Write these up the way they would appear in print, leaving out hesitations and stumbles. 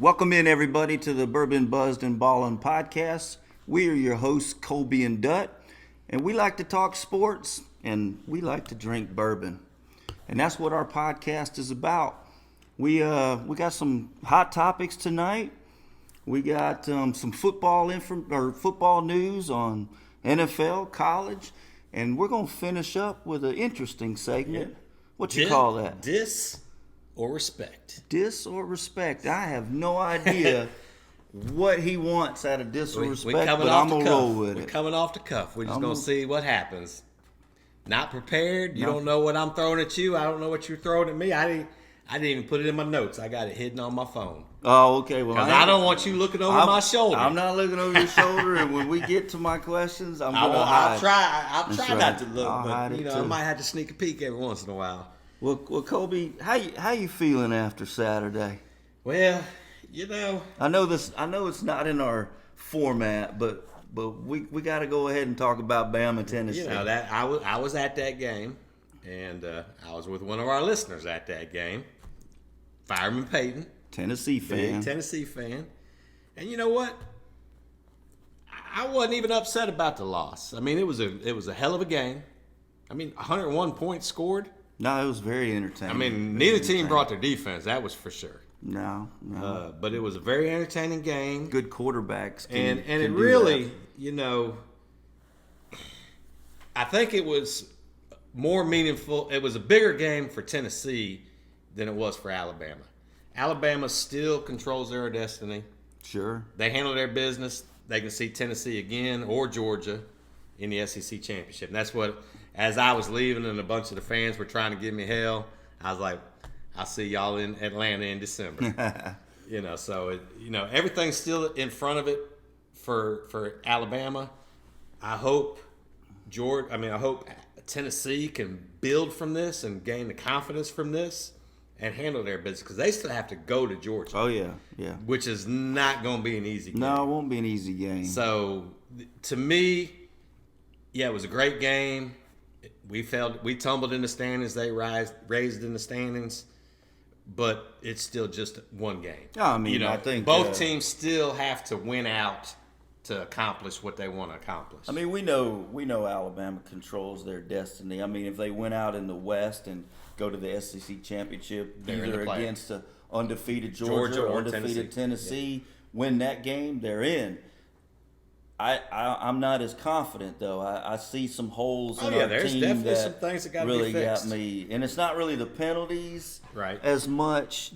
Welcome in, everybody, to the Bourbon, Buzzed, and Ballin podcast. We are your hosts, Kolby and Dut, and we like to talk sports, and we like to drink bourbon. And that's what our podcast is about. We got some hot topics tonight. We got some football news on NFL, college, and we're going to finish up with an interesting segment. Yeah. What you call that? Dis or respect. Dis or respect. I have no idea what he wants out of dis or respect, but I'm going to roll with it. We're coming off the cuff. We're just going to see what happens. Not prepared. You don't know what I'm throwing at you. I don't know what you're throwing at me. I didn't even put it in my notes. I got it hidden on my phone. Oh, okay. Well, I don't want you looking over my shoulder. I'm not looking over your shoulder, and when we get to my questions, I'm going to hide. I'll try not to look, but I might have to sneak a peek every once in a while. Well, Kolby, how you feeling after Saturday? Well, I know it's not in our format, but we got to go ahead and talk about Bama, Tennessee. That I was at that game, and I was with one of our listeners at that game, Fireman Peyton, Tennessee fan, big Tennessee fan, and you know what? I wasn't even upset about the loss. I mean, it was a hell of a game. I mean, 101 points scored. No, it was very entertaining. I mean, neither team brought their defense. That was for sure. No. But it was a very entertaining game. Good quarterbacks. And it really, I think it was more meaningful. It was a bigger game for Tennessee than it was for Alabama. Alabama still controls their destiny. Sure. They handle their business. They can see Tennessee again or Georgia in the SEC championship. And that's what, as I was leaving and a bunch of the fans were trying to give me hell, I was like, I'll see y'all in Atlanta in December. So everything's still in front of it for Alabama. I hope Tennessee can build from this and gain the confidence from this and handle their business, because they still have to go to Georgia. Oh yeah. Which is not going to be an easy game. No, it won't be an easy game. So to me, it was a great game. We tumbled in the standings. They raised in the standings, but it's still just one game. I mean, I think both teams still have to win out to accomplish what they want to accomplish. I mean, we know Alabama controls their destiny. I mean, if they went out in the West and go to the SEC championship, either against an undefeated Georgia or undefeated Tennessee, win that game, they're in. I'm not as confident, though. I see some holes in our there's team definitely that some things that got to really be fixed. got me. And it's not really the penalties as much.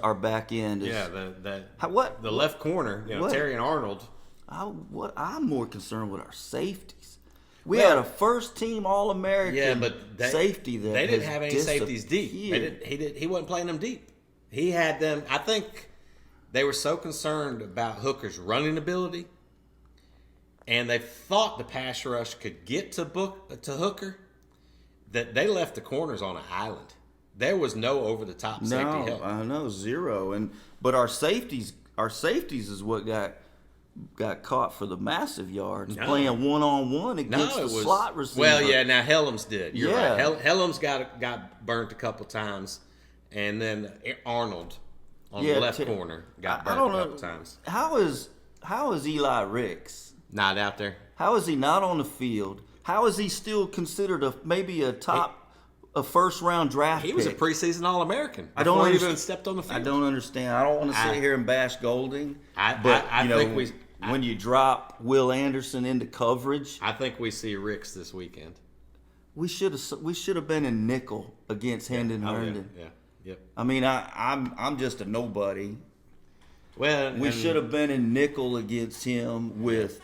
Our back end is. The left corner, Terry and Arnold. I'm more concerned with our safeties. We had a first-team All-American safety that they didn't have any safeties deep. He wasn't playing them deep. He had them. I think they were so concerned about Hooker's running ability, and they thought the pass rush could get to Hooker, that they left the corners on an island. There was no over-the-top safety help. I know, zero. But our safeties is what got caught for the massive yards, playing one-on-one against the slot receiver. Well, now Helms did. You're right. Helms got burnt a couple times, and then Arnold on the left corner got burnt a couple times. How is Eli Ricks not out there? How is he not on the field? How is he still considered a first-round draft pick? He was a preseason All-American before he even stepped on the field. I don't understand. I don't want to sit here and bash Golding. When you drop Will Anderson into coverage, I think we see Ricks this weekend. We should have been in nickel against Hendon Herndon. Yeah. Yep. I mean, I'm just a nobody. Well, we should have been in nickel against him with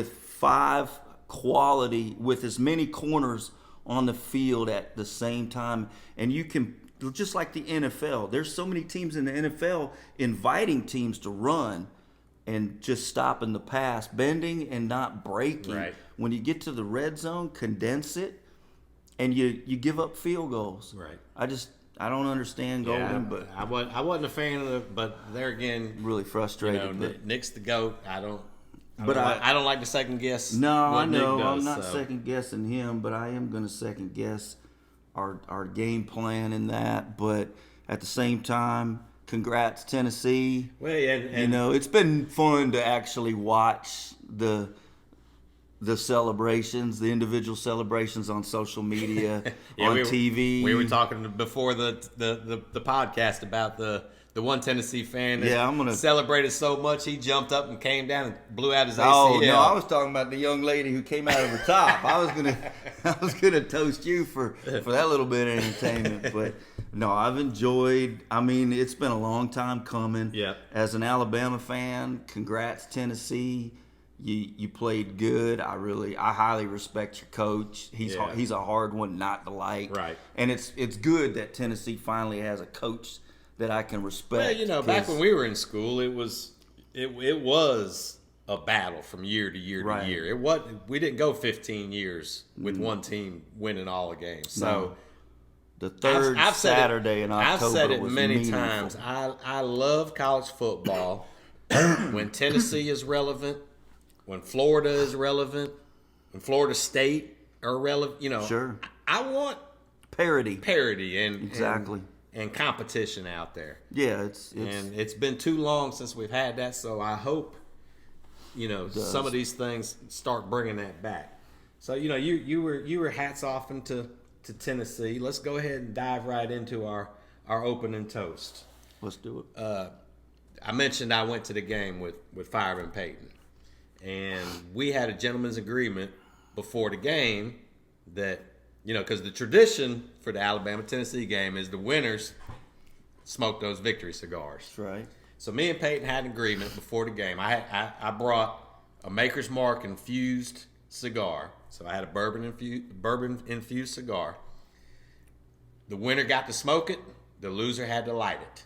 five quality, with as many corners on the field at the same time, and you can, just like the NFL. There's so many teams in the NFL inviting teams to run and just stopping the pass, bending and not breaking. Right. When you get to the red zone, condense it, and you give up field goals. Right. I don't understand Golden, but I wasn't a fan of it. But there again, really frustrated. Nick's the GOAT. I don't like to second guess. No, I know Nick does, I'm not second guessing him, but I am going to second guess our game plan in that. But at the same time, congrats Tennessee. Well, and You know, it's been fun to actually watch the celebrations, the individual celebrations on social media, on TV. We were talking before the podcast about the one Tennessee fan that celebrated so much he jumped up and came down and blew out his ACL. Oh no, I was talking about the young lady who came out of the top. I was gonna toast you for that little bit of entertainment. But no, I've enjoyed. I mean, it's been a long time coming. Yeah. As an Alabama fan, congrats Tennessee. You played good. I highly respect your coach. He's a hard one not to like. Right. And it's good that Tennessee finally has a coach that I can respect. Well, back when we were in school, it was a battle from year to year to year. We didn't go 15 years with one team winning all the games. So the third Saturday in October I've said it was many meaningful. times. I love college football when Tennessee is relevant, when Florida is relevant, when Florida State are relevant. Sure. I want parity and exactly. And competition out there. Yeah, and it's been too long since we've had that, so I hope some of these things start bringing that back. So you were hats off to Tennessee. Let's go ahead and dive right into our opening toast. Let's do it. I mentioned I went to the game with Fireman Payton, and we had a gentleman's agreement before the game that. Because the tradition for the Alabama-Tennessee game is the winners smoke those victory cigars. That's right. So me and Peyton had an agreement before the game. I brought a Maker's Mark infused cigar. So I had a bourbon infused cigar. The winner got to smoke it. The loser had to light it.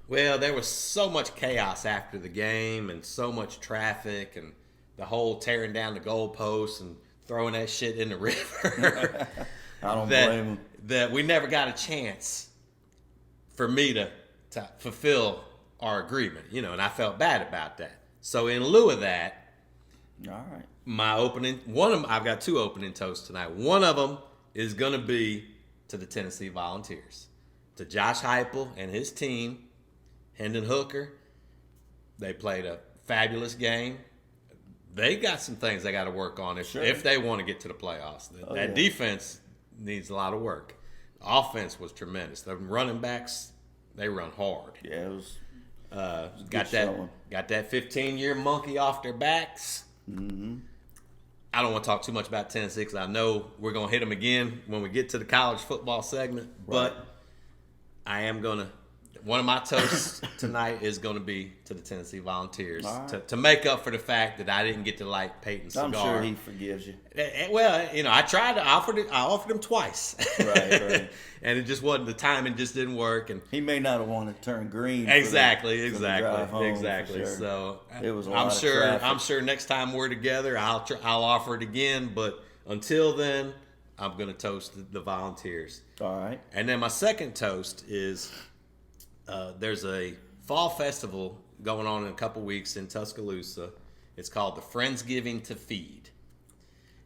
Well, there was so much chaos after the game and so much traffic and the whole tearing down the goalposts and throwing that shit in the river. I don't blame him. That we never got a chance for me to fulfill our agreement, and I felt bad about that. So in lieu of that, all right, I've got two opening toasts tonight. One of them is going to be to the Tennessee Volunteers, to Josh Heupel and his team, Hendon Hooker. They played a fabulous game. They got some things they got to work on if they want to get to the playoffs. That defense needs a lot of work. The offense was tremendous. The running backs, they run hard. Yeah, it was got that 15-year monkey off their backs. Mm-hmm. I don't want to talk too much about Tennessee because I know we're going to hit them again when we get to the college football segment. Right. But I am going to. One of my toasts tonight is going to be to the Tennessee Volunteers to make up for the fact that I didn't get to light Peyton's cigar. I'm sure he forgives you. Well, I tried to I offered him twice. Right. And it just wasn't, the timing just didn't work. And he may not have wanted to turn green. Exactly. Sure. So it was I'm sure next time we're together, I'll offer it again. But until then, I'm going to toast the Volunteers. All right. And then my second toast is. There's a fall festival going on in a couple weeks in Tuscaloosa. It's called the Friendsgiving to Feed.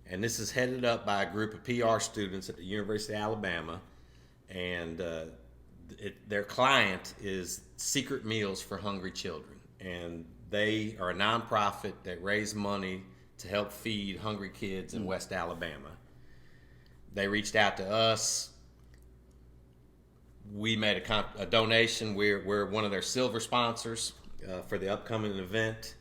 And this is headed up by a group of PR students at the University of Alabama. And their client is Secret Meals for Hungry Children. And they are a nonprofit that raise money to help feed hungry kids in West Alabama. They reached out to us. We made a donation. We're one of their silver sponsors for the upcoming event.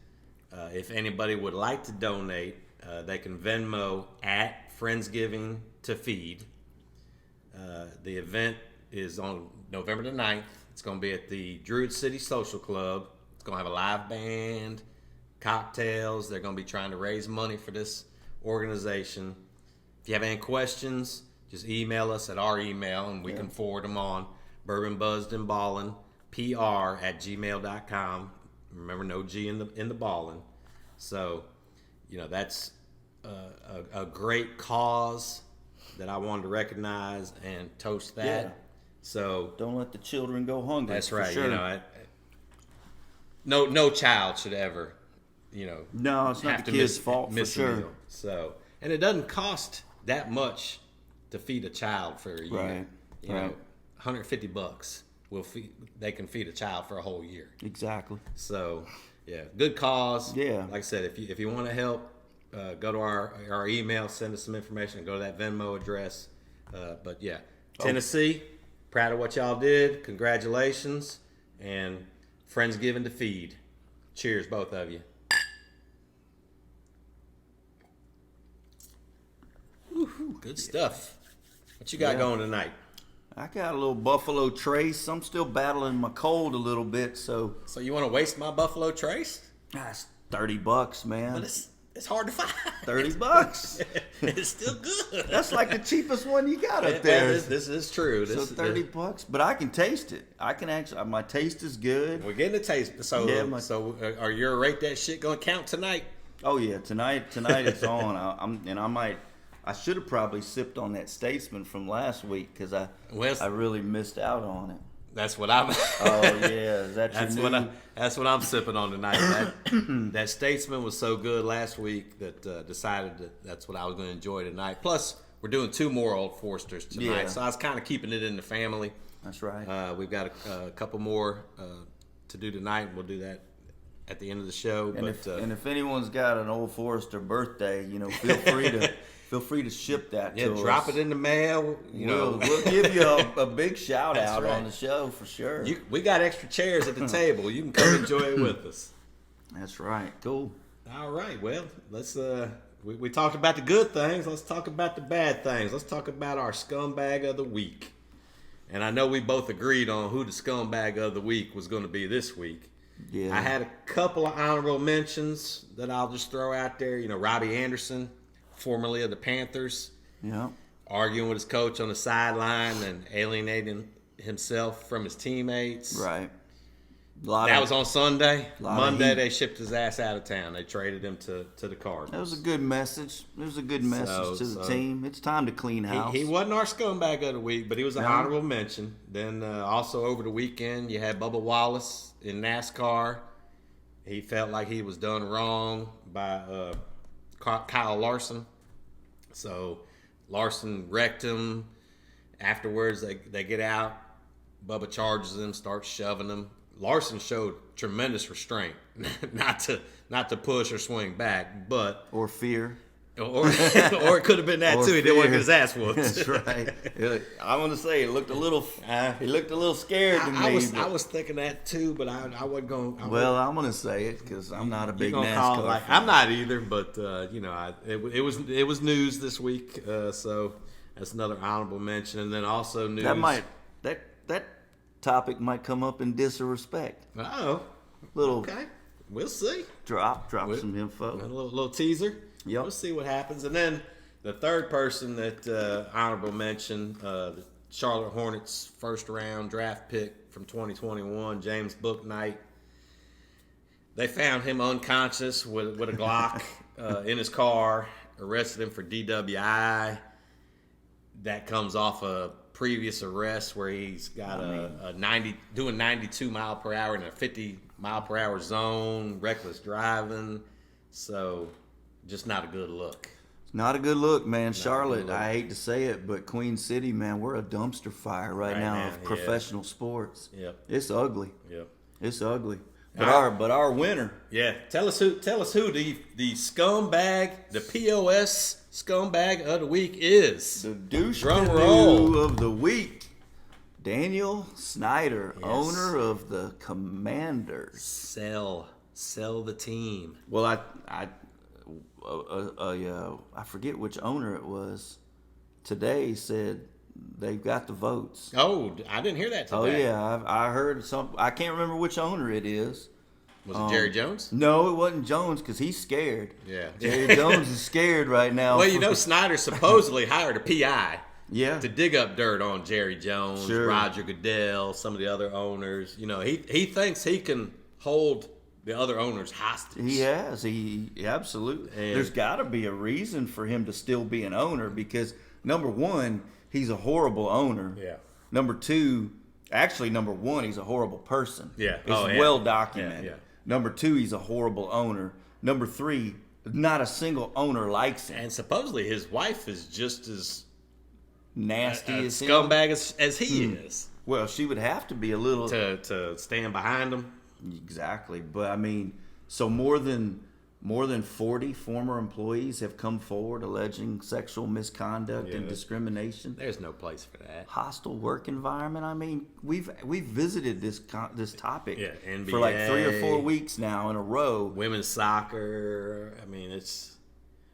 If anybody would like to donate, they can Venmo at Friendsgiving to Feed. The event is on November the 9th. It's going to be at the Druid City Social Club. It's going to have a live band, cocktails. They're going to be trying to raise money for this organization. If you have any questions, just email us at our email, and we can forward them on. Bourbon Buzzed and Ballin, PR@gmail.com. Remember, no G in the Ballin. So, that's a great cause that I wanted to recognize and toast that. Yeah. So don't let the children go hungry. That's right. Sure. No child should ever, No, it's not the kid's fault for sure. Meal. So, and it doesn't cost that much to feed a child for a year. Right. $150, they can feed a child for a whole year. Exactly. So, yeah, good cause. Yeah. Like I said, if you want to help, go to our email, send us some information, go to that Venmo address. But yeah, Tennessee, proud of what y'all did. Congratulations, and Friendsgiving to feed. Cheers, both of you. Woo-hoo, good stuff. What you got going tonight? I got a little Buffalo Trace. I'm still battling my cold a little bit, so So you want to waste my Buffalo Trace? that's $30, man. But it's hard to find. $30. It's still good. That's like the cheapest one you got up there. This is true. So $30, but I can taste it. I can actually. My taste is good. We're getting a taste. So, Yeah, are you rate that shit gonna count tonight? Oh yeah, tonight it's on. I should have probably sipped on that Statesman from last week because I really missed out on it. That's what I'm. Oh yeah, is that that's your new? that's what I'm sipping on tonight. That Statesman was so good last week that decided that's what I was going to enjoy tonight. Plus, we're doing 2 more Old Foresters tonight, Yeah. so I was kind of keeping it in the family. That's right. We've got a couple more to do tonight, and we'll do that at the end of the show. And if anyone's got an Old Forester birthday, feel free to ship that to us. drop it in the mail. We'll give you a big shout That's out right. on the show for sure. We got extra chairs at the table. You can come enjoy it with us. That's right. Cool. All right. Well, let's. We talked about the good things. Let's talk about the bad things. Let's talk about our scumbag of the week. And I know we both agreed on who the scumbag of the week was going to be this week. Yeah. I had a couple of honorable mentions that I'll just throw out there. Robbie Anderson, formerly of the Panthers, Yeah. arguing with his coach on the sideline and alienating himself from his teammates. Right. That was on Sunday. Monday, heat. they shipped his ass out of town. They traded him to the Cardinals. That was a good message. It was a good message to the team. It's time to clean house. He wasn't our scumbag of the week, but he was an honorable mention. Then also over the weekend, you had Bubba Wallace in NASCAR. He felt like he was done wrong by Kyle Larson. So Larson wrecked him. Afterwards, they get out. Bubba charges him, starts shoving him. Larson showed tremendous restraint, not to push or swing back, but or fear. Or it could have been that too. He didn't want to get his ass whooped. That's right. I want to say he looked a little scared to me. I was thinking that too, but I wasn't going. I'm going to say it because I'm not a big NASCAR fan. I'm not either, but it was news this week, so that's another honorable mention. And then also news that topic might come up in disrespect. Oh, okay. We'll see. Drop some info. A little teaser. Yep. We'll see what happens. And then the third person that honorable mention, the Charlotte Hornets first round draft pick from 2021, James Bouknight. They found him unconscious with a Glock in his car, arrested him for DWI. That comes off a previous arrest where he's got doing 92 mile per hour in a 50 mile per hour zone, reckless driving. So just not a good look. Not a good look, man. Charlotte, I hate to say it, but Queen City, man, we're a dumpster fire right now of professional sports. Yep. It's ugly. Yep. It's ugly. But our winner. Yeah. Tell us who the scumbag, the POS scumbag of the week is. The douche Drum roll of the week. Daniel Snyder, owner of the Commanders. Sell the team. Well, I forget which owner it was. Today said they've got the votes. Oh, I didn't hear that today. Oh yeah, I heard some. I can't remember which owner it is. Was it Jerry Jones? No, it wasn't Jones because he's scared. Yeah, Jerry Jones is scared right now. Well, Snyder supposedly hired a PI. Yeah. To dig up dirt on Jerry Jones, Sure. Roger Goodell, some of the other owners. He thinks he can hold the other owners hostage. He has. He absolutely. And there's got to be a reason for him to still be an owner because number one, he's a horrible owner. Yeah. Number one, he's a horrible person. Yeah. It's well documented. Yeah. Number two, he's a horrible owner. Number three, not a single owner likes him. And supposedly his wife is just as Nasty as him. scumbag as he is. Well, she would have to be a little to stand behind them. exactly, but I mean, so more than 40 former employees have come forward alleging sexual misconduct and discrimination. There's no place for that. Hostile work environment. I mean, we've visited this topic NBA, for like 3 or 4 weeks now in a row. Women's soccer. I mean,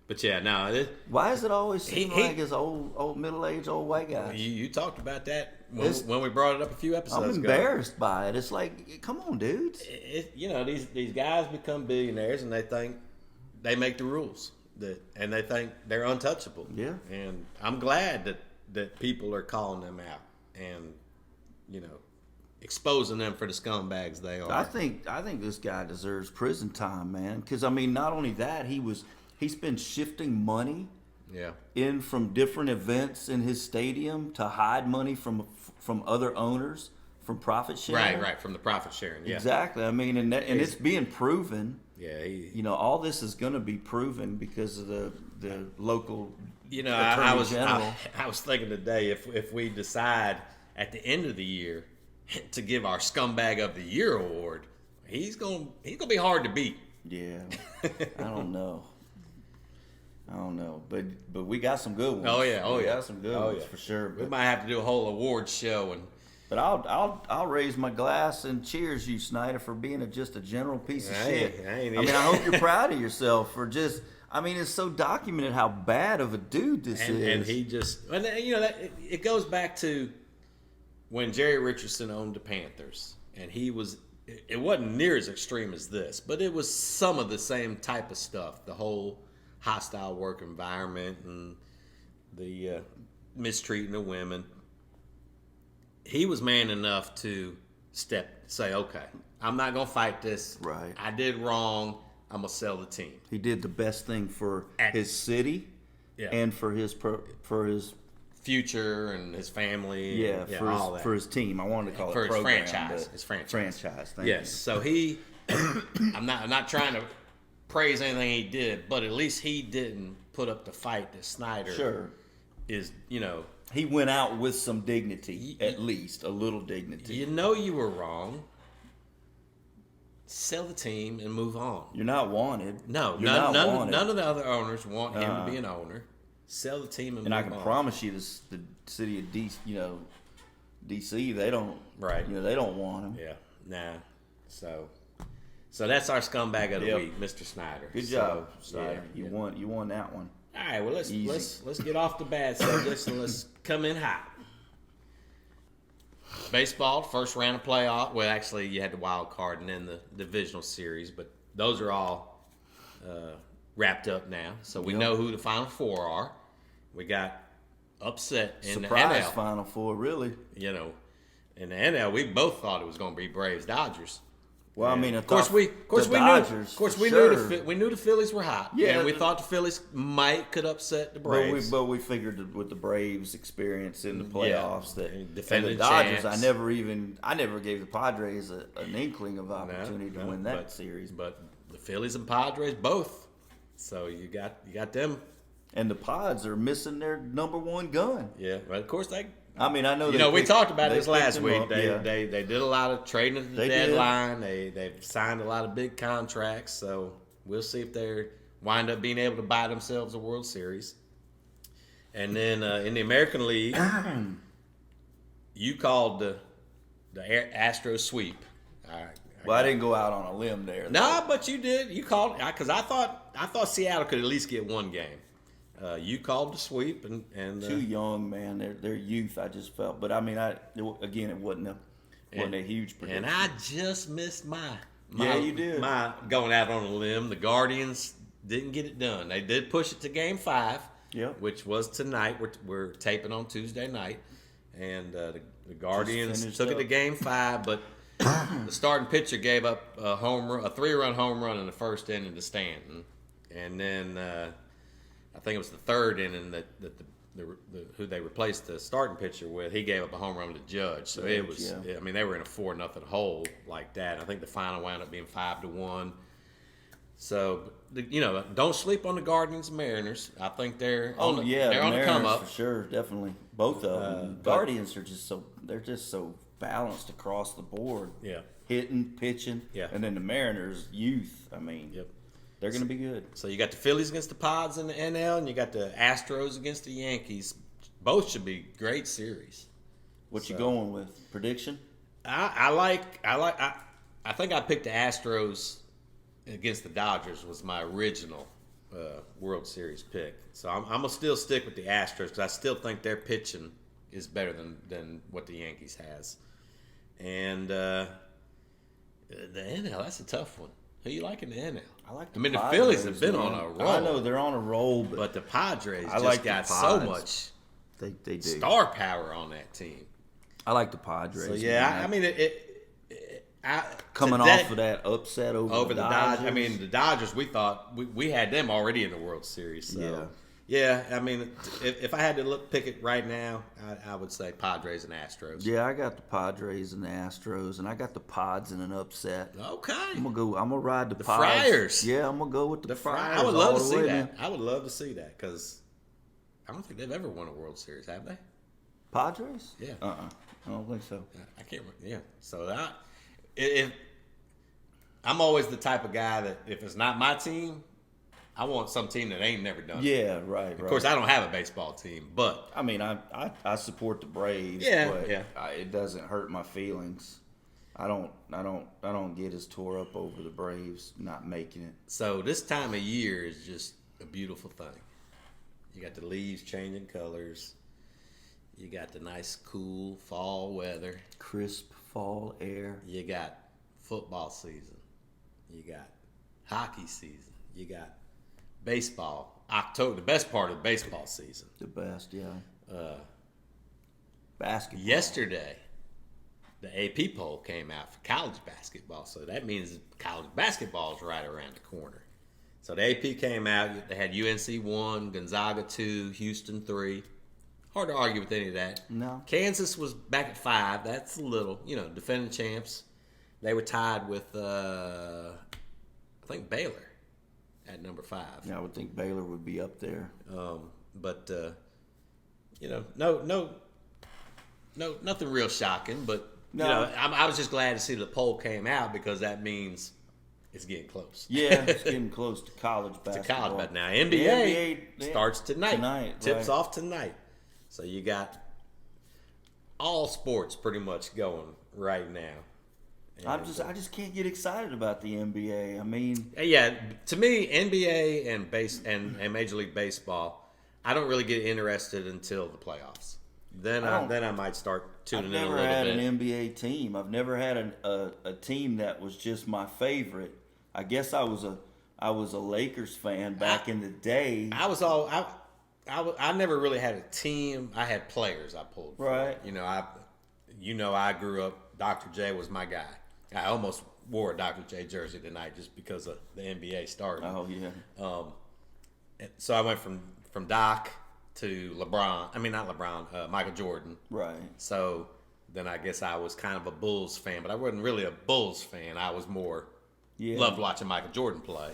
but yeah, no. Why does it always seem like it's old middle-aged old white guys? You talked about that when we brought it up a few episodes ago. I'm embarrassed by it. It's like, come on, dudes. These guys become billionaires and they think they make the rules and they think they're untouchable. Yeah. And I'm glad that people are calling them out and exposing them for the scumbags they are. I think this guy deserves prison time, man. Because I mean, not only that, he's been shifting money in from different events in his stadium to hide money from other owners from profit sharing. Right, from the profit sharing. Yeah. Exactly. I mean, and it's being proven. Yeah. All this is going to be proven because of the local. I General. was thinking today if we decide at the end of the year to give our Scumbag of the Year award, he's gonna be hard to beat. Yeah. I don't know. But we got some good ones. Oh yeah, we got some good ones for sure. We might have to do a whole awards show But I'll raise my glass and cheers you, Snyder, for being just a general piece of shit. I hope you're proud of yourself for just. I mean, it's so documented how bad of a dude this is. And he just, it goes back to when Jerry Richardson owned the Panthers, and it wasn't near as extreme as this, but it was some of the same type of stuff. The whole hostile work environment and the mistreating of women. He was man enough to say, okay, I'm not going to fight this. Right. I did wrong. I'm going to sell the team. He did the best thing for his city and for his future and his family. Yeah, for his team. I wanted to call it program, his franchise. Franchise. Thank you. So he, I'm not trying to praise anything he did, but at least he didn't put up the fight that Snyder is, He went out with some dignity, at least a little dignity. You were wrong. Sell the team and move on. You're not wanted. No, none of the other owners want him to be an owner. Sell the team and move on. And I can promise you, the city of DC, they don't. Right. They don't want him. Yeah. Nah. So that's our Scumbag of the week, Mr. Snyder. Good job, Snyder. You won that one. All right. Well, let's get off the bad subjects and let's come in hot. Baseball, first round of playoff. Well, actually, you had the wild card and then the divisional series, but those are all wrapped up now. So we know who the Final Four are. We got upset in Surprise the NL. Final Four, really. In the NL, we both thought it was going to be Braves Dodgers. Well, And I mean, of course we knew the Phillies were hot. Yeah, and we thought the Phillies could upset the Braves. But we figured with the Braves' experience in the playoffs and defending the Dodgers, champs. I never gave the Padres an inkling of opportunity to win that series. But the Phillies and Padres both. So you got them. And the Pods are missing their number one gun. Yeah, well, of course I know. We talked about this last week. Up, they did a lot of trading at the deadline. They've signed a lot of big contracts. So we'll see if they wind up being able to buy themselves a World Series. And then in the American League, you called the Astros sweep. I didn't go out on a limb there. No, but you did. You called because I thought Seattle could at least get one game. You called the sweep and too young, man. Their youth. I just felt, but I mean, it wasn't a huge prediction. And I just missed my you did. My going out on a limb. The Guardians didn't get it done. They did push it to Game 5, which was tonight. We're taping on Tuesday night, and the Guardians took it to Game 5, but the starting pitcher gave up a 3-run home run in the first inning to Stanton, and then. I think it was the third inning that who they replaced the starting pitcher with. He gave up a home run to Judge, so it was. Yeah. I mean, they were in a 4-0 hole like that. I think the final wound up being 5-1. So don't sleep on the Guardians and Mariners. I think they're Oh, on the, yeah, they're the on the come Mariners up. for sure, definitely. Both of them. but- Guardians are they're just so balanced across the board. Yeah. Hitting, pitching. Yeah. And then the Mariners, youth. I mean, Yep. they're going to be good. So you got the Phillies against the Pods in the NL, and you got the Astros against the Yankees. Both should be great series. What you going with? Prediction? I think I picked the Astros against the Dodgers was my original World Series pick. So I'm gonna still stick with the Astros because I still think their pitching is better than what the Yankees has. And the NL, that's a tough one. Who you like in the NL? I mean, the Padres, Phillies have been man. on a roll. I know they're on a roll, But the Padres I just like the got so Pods. much they do. star power on that team. I like the Padres. So yeah, man. I mean coming today- off of that upset over the Dodgers. I mean, the Dodgers. We thought we had them already in the World Series. So. Yeah. I mean, if I had to pick it right now, I would say Padres and Astros. Yeah, I got the Padres and the Astros, and I got the Pods in an upset. Okay. I'm gonna ride the Pods. Friars. Yeah, I'm gonna go with the Friars. I would love all to the see way, that. man. I would love to see that because I don't think they've ever won a World Series, have they? Padres? Yeah. I don't think so. I can't. Yeah. So if I'm always the type of guy that if it's not my team, I want some team that ain't never done it. Yeah, right. Of course, I don't have a baseball team, but I mean, I support the Braves. Yeah, but yeah. It doesn't hurt my feelings. I don't get as tore up over the Braves not making it. so this time of year is just a beautiful thing. You got the leaves changing colors. You got the nice, cool fall weather. Crisp fall air. You got football season. You got hockey season. You got baseball. October, the best part of the baseball season. The best, yeah. Basketball. Yesterday, the AP poll came out for college basketball, so that means college basketball is right around the corner. So the AP came out. They had UNC 1, Gonzaga 2, Houston 3. Hard to argue with any of that. No. Kansas was back at 5. That's a little, defending champs. They were tied with, I think, Baylor at number 5. Yeah, I would think Baylor would be up there. But nothing real shocking. But No. I was just glad to see the poll came out because that means it's getting close. Yeah, it's getting close to college basketball. To college, but now The NBA, yeah, starts tonight. Tips right. off tonight. So you got all sports pretty much going right now. I just can't get excited about the NBA. I mean, Yeah, to me, NBA and Major League Baseball, I don't really get interested until the playoffs. Then I might start tuning I've in a never little had bit. an NBA team. I've never had a team that was just my favorite. I guess I was a Lakers fan back in the day. I never really had a team. I had players I pulled for. Right. I grew up. Dr. J was my guy. I almost wore a Dr. J jersey tonight just because of the NBA started. Oh yeah. So I went from Doc to LeBron. I mean, not LeBron. Michael Jordan. Right. So then I guess I was kind of a Bulls fan, but I wasn't really a Bulls fan. I was more loved watching Michael Jordan play.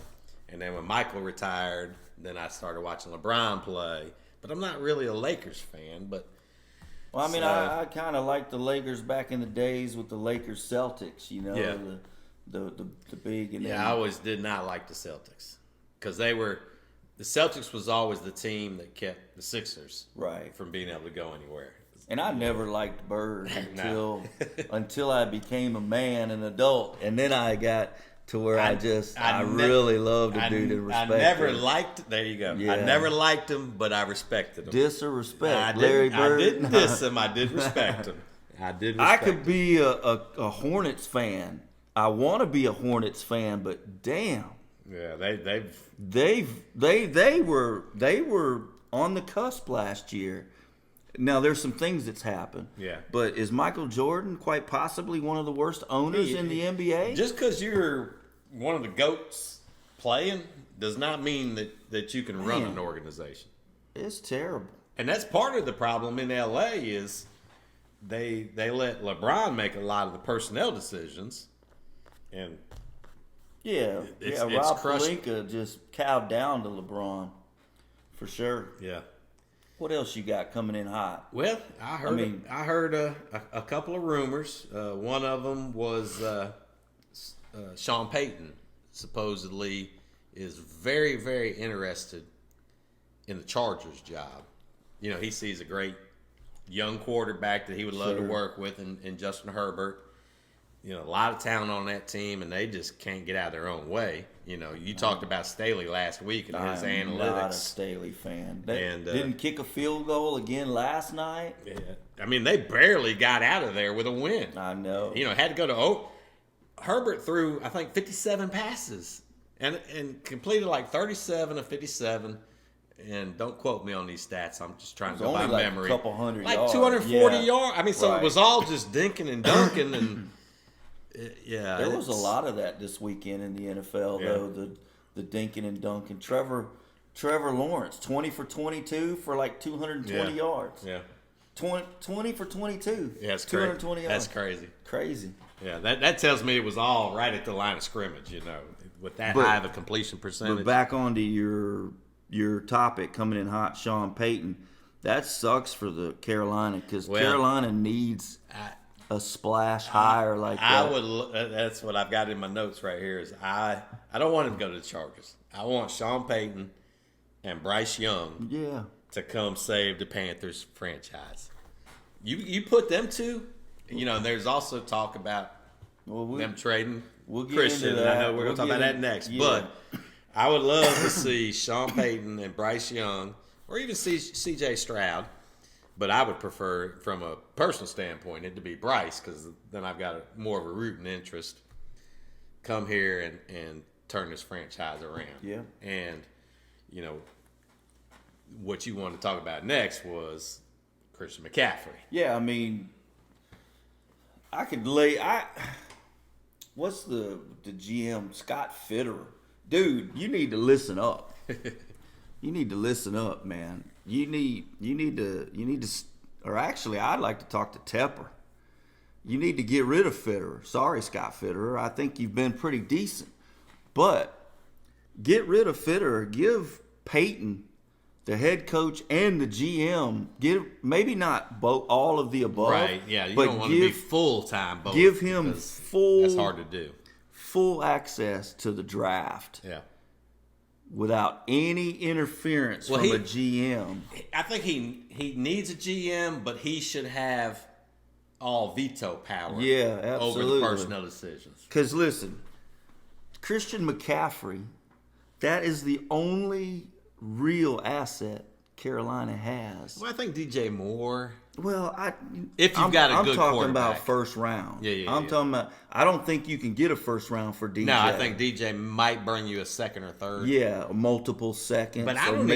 And then when Michael retired, then I started watching LeBron play. But I'm not really a Lakers fan. But Well, I mean, I kind of liked the Lakers back in the days with the Lakers Celtics. Yeah. The big and yeah, I always did not like the Celtics because the Celtics was always the team that kept the Sixers right from being able to go anywhere. And I never liked Bird No. until I became a man, an adult, and then I got to where I ne- really loved the dude and respect. I never him. liked. There you go. Yeah. I never liked him, but I respected him. Diss or respect, I Larry Bird. didn't diss him. I did respect him. I did. I Respect could him. be a Hornets fan. I want to be a Hornets fan, but damn, Yeah, they were on the cusp last year. Now there's some things that's happened. Yeah. But is Michael Jordan quite possibly one of the worst owners in the NBA? Just because you're one of the goats playing does not mean that you can run Man. an organization. It's terrible. And that's part of the problem in LA is they let LeBron make a lot of the personnel decisions, and It's Rob crushed. Pelinka just cowed down to LeBron, for sure. Yeah. What else you got coming in hot? Well, I heard a couple of rumors. One of them was Sean Payton supposedly is very, very interested in the Chargers job. You know, he sees a great young quarterback that he would love to work with in Justin Herbert. You know, a lot of talent on that team, and they just can't get out of their own way. You know, you talked about Staley last week and his analytics. I'm not a Staley fan. They And, didn't kick a field goal again last night. Yeah. I mean, they barely got out of there with a win. I know. You know, had to go to Herbert threw, I think, 57 passes and completed like 37 of 57. And don't quote me on these stats. I'm just trying to go by memory. A couple hundred like yards. 240 yards. I mean, so Right. it was all just dinking and dunking and There was a lot of that this weekend in the NFL, though. The dinking and dunking. Trevor Lawrence, 20 for 22 for like 220 yards. Yeah. 20 for 22. Yeah, it's 220 crazy. yards. That's crazy. Crazy. Yeah, that tells me it was all right at the line of scrimmage, you know, with that high of a completion percentage. But back onto your topic coming in hot, Sean Payton. That sucks for the Carolina because Carolina needs a splash higher like that. That's what I've got in my notes right here. Is I don't want him to go to the Chargers. I want Sean Payton and Bryce Young to come save the Panthers franchise. You put them two. You know, there's also talk about them trading Christian. Into that. I know we're going to talk about that next. Yeah. But I would love to see Sean Payton and Bryce Young, or even C.J. Stroud. But I would prefer, from a personal standpoint, it to be Bryce, because then I've got more of a rooting interest. Come here and turn this franchise around. Yeah. And, you know, what you wanted to talk about next was Christian McCaffrey. Yeah, I mean, what's the GM, Scott Fitterer? Dude, you need to listen up. You need to listen up, man. You need to, or actually, I'd like to talk to Tepper. You need to get rid of Fitterer. Sorry, Scott Fitterer. I think you've been pretty decent. But get rid of Fitterer. Give Peyton, the head coach, and the GM, maybe not all of the above. Right, yeah. You don't want to be full-time both. Give him that's hard to do. Full access to the draft. Yeah. Without any interference from a GM. I think he needs a GM, but he should have all veto power over the personnel decisions. Because listen, Christian McCaffrey, that is the only real asset Carolina has. Well, I think DJ Moore. Well, if you've got a good quarterback. I'm talking about first round. I'm talking about. I don't think you can get a first round for DJ. No, I think DJ might bring you a second or third. Yeah, multiple seconds. But I don't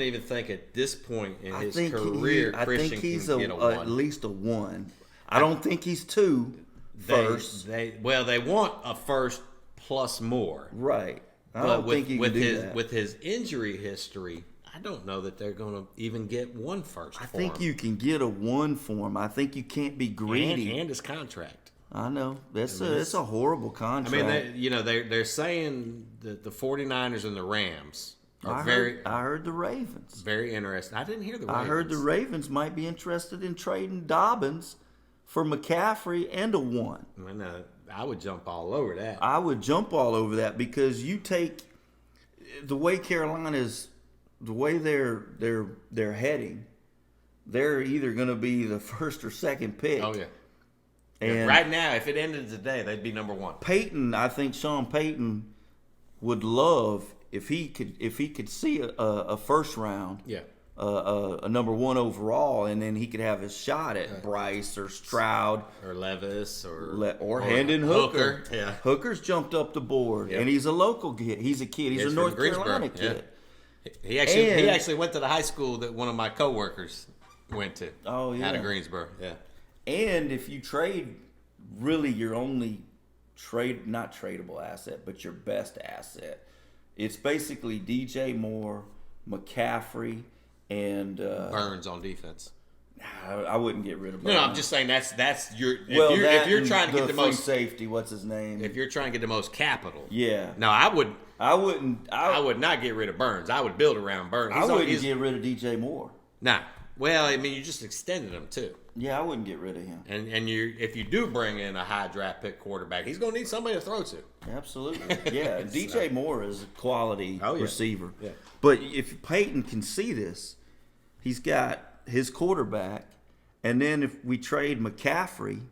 even think at this point in his career, Christian can get a 1. At least a 1. I don't think he's 2 first. They want a first plus more. Right. I don't think he can do that. With his injury history, I don't know that they're going to even get 1 first. I think you can get a 1 for him. I think you can't be greedy. And his contract. I know. It's a horrible contract. I mean, they're saying that the 49ers and the Rams are I heard the Ravens. Very interested. I didn't hear the Ravens. I heard the Ravens might be interested in trading Dobbins for McCaffrey and a 1. I would jump all over that. I would jump all over that because you take the way Carolina's, the way they're heading, they're either going to be the first or second pick. Oh yeah. And right now, if it ended today, they'd be number 1. Peyton, I think Sean Payton would love if he could see a first round. Yeah. A number 1 overall, and then he could have his shot at Bryce or Stroud or Levis or Hendon Hooker. Yeah, Hooker's jumped up the board, and he's a local kid. He's a kid. He's a North Carolina kid. He actually went to the high school that one of my coworkers went to. Oh yeah, out of Greensboro. Yeah. And if you trade, really your only not tradable asset, but your best asset, it's basically DJ Moore, McCaffrey. And Burns on defense. I wouldn't get rid of No, Bourbon. I'm just saying that's your. That If you're and trying to get the free most safety, what's his name? if you're trying to get the most capital, Yeah. No, I would. I wouldn't. I would not get rid of Burns. I would build around Burns. I wouldn't get rid of DJ Moore. Nah. Well, I mean, you just extended him too. Yeah, I wouldn't get rid of him. And if you do bring in a high draft pick quarterback, he's going to need somebody to throw to. Absolutely. Yeah, DJ Moore is a quality receiver. Yeah. But if Peyton can see this, he's got his quarterback, and then if we trade McCaffrey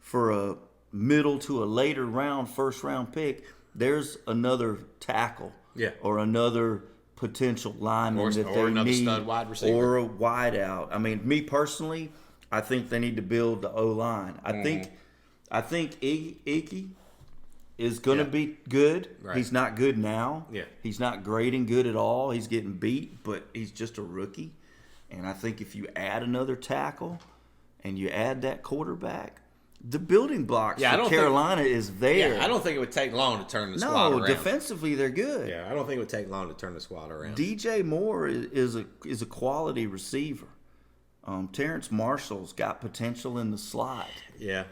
for a middle to a later round, first round pick, there's another tackle. Yeah. Or another potential lineman that they another need, stud wide receiver. or a wide out. I mean, me personally, I think they need to build the O line. I think Iggy is going to be good. Right. He's not good now. Yeah. He's not great and good at all. He's getting beat, but he's just a rookie. And I think if you add another tackle and you add that quarterback, the building blocks for Carolina is there. Yeah, I don't think it would take long to turn the squad around. No, defensively they're good. Yeah, I don't think it would take long to turn the squad around. DJ Moore is a quality receiver. Terrence Marshall's got potential in the slot. Yeah.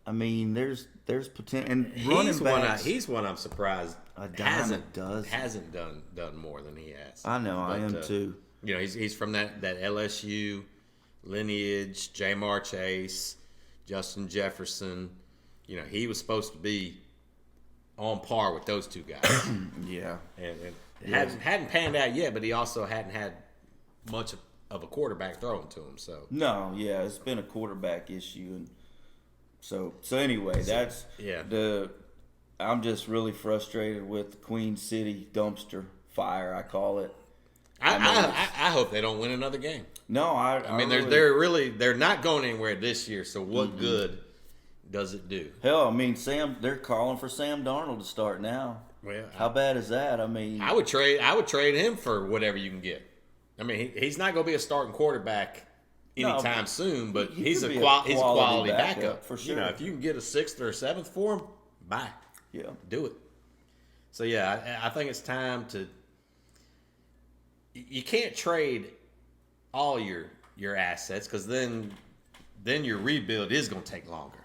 I mean, there's potential. And running backs, he's one I'm surprised hasn't done more than he has. I know, I am too. You know, he's from that LSU lineage, Jamar Chase, Justin Jefferson. You know, he was supposed to be on par with those two guys. Yeah. And hadn't panned out yet, but he also hadn't had much of a quarterback throwing to him. So no, yeah, it's been a quarterback issue, and so anyway, that's I'm just really frustrated with the Queen City dumpster fire, I call it. I hope they don't win another game. No, I mean, they're not going anywhere this year. So what good does it do? Hell, I mean, they're calling for Sam Darnold to start now. Well, how bad is that? I mean, I would trade him for whatever you can get. I mean, he's not going to be a starting quarterback anytime soon, but he's a quality backup for sure. You know, if you can get a 6th or a 7th for him, bye. Yeah, do it. So yeah, I think it's time to. You can't trade all your assets because then your rebuild is going to take longer,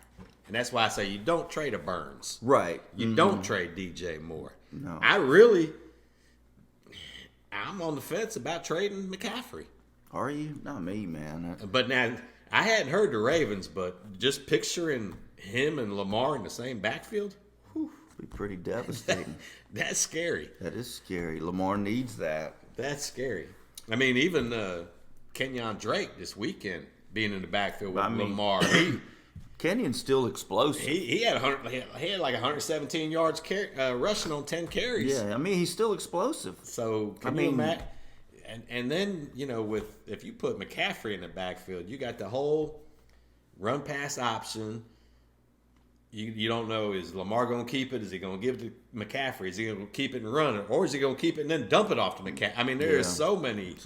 and that's why I say you don't trade a Burns. Right. You don't trade DJ Moore. No. I'm on the fence about trading McCaffrey. Are you? Not me, man. But now I hadn't heard the Ravens, but just picturing him and Lamar in the same backfield, be pretty devastating. That's scary. That is scary. Lamar needs that. That's scary. I mean, even Kenyon Drake this weekend being in the backfield with Lamar. Kenyon's still explosive. He had like 117 yards rushing on 10 carries. Yeah, I mean he's still explosive. So can you imagine? And then if you put McCaffrey in the backfield, you got the whole run pass option. You don't know, is Lamar going to keep it? Is he going to give it to McCaffrey? Is he going to keep it and run it? Or is he going to keep it and then dump it off to McCaffrey? I mean, there is so many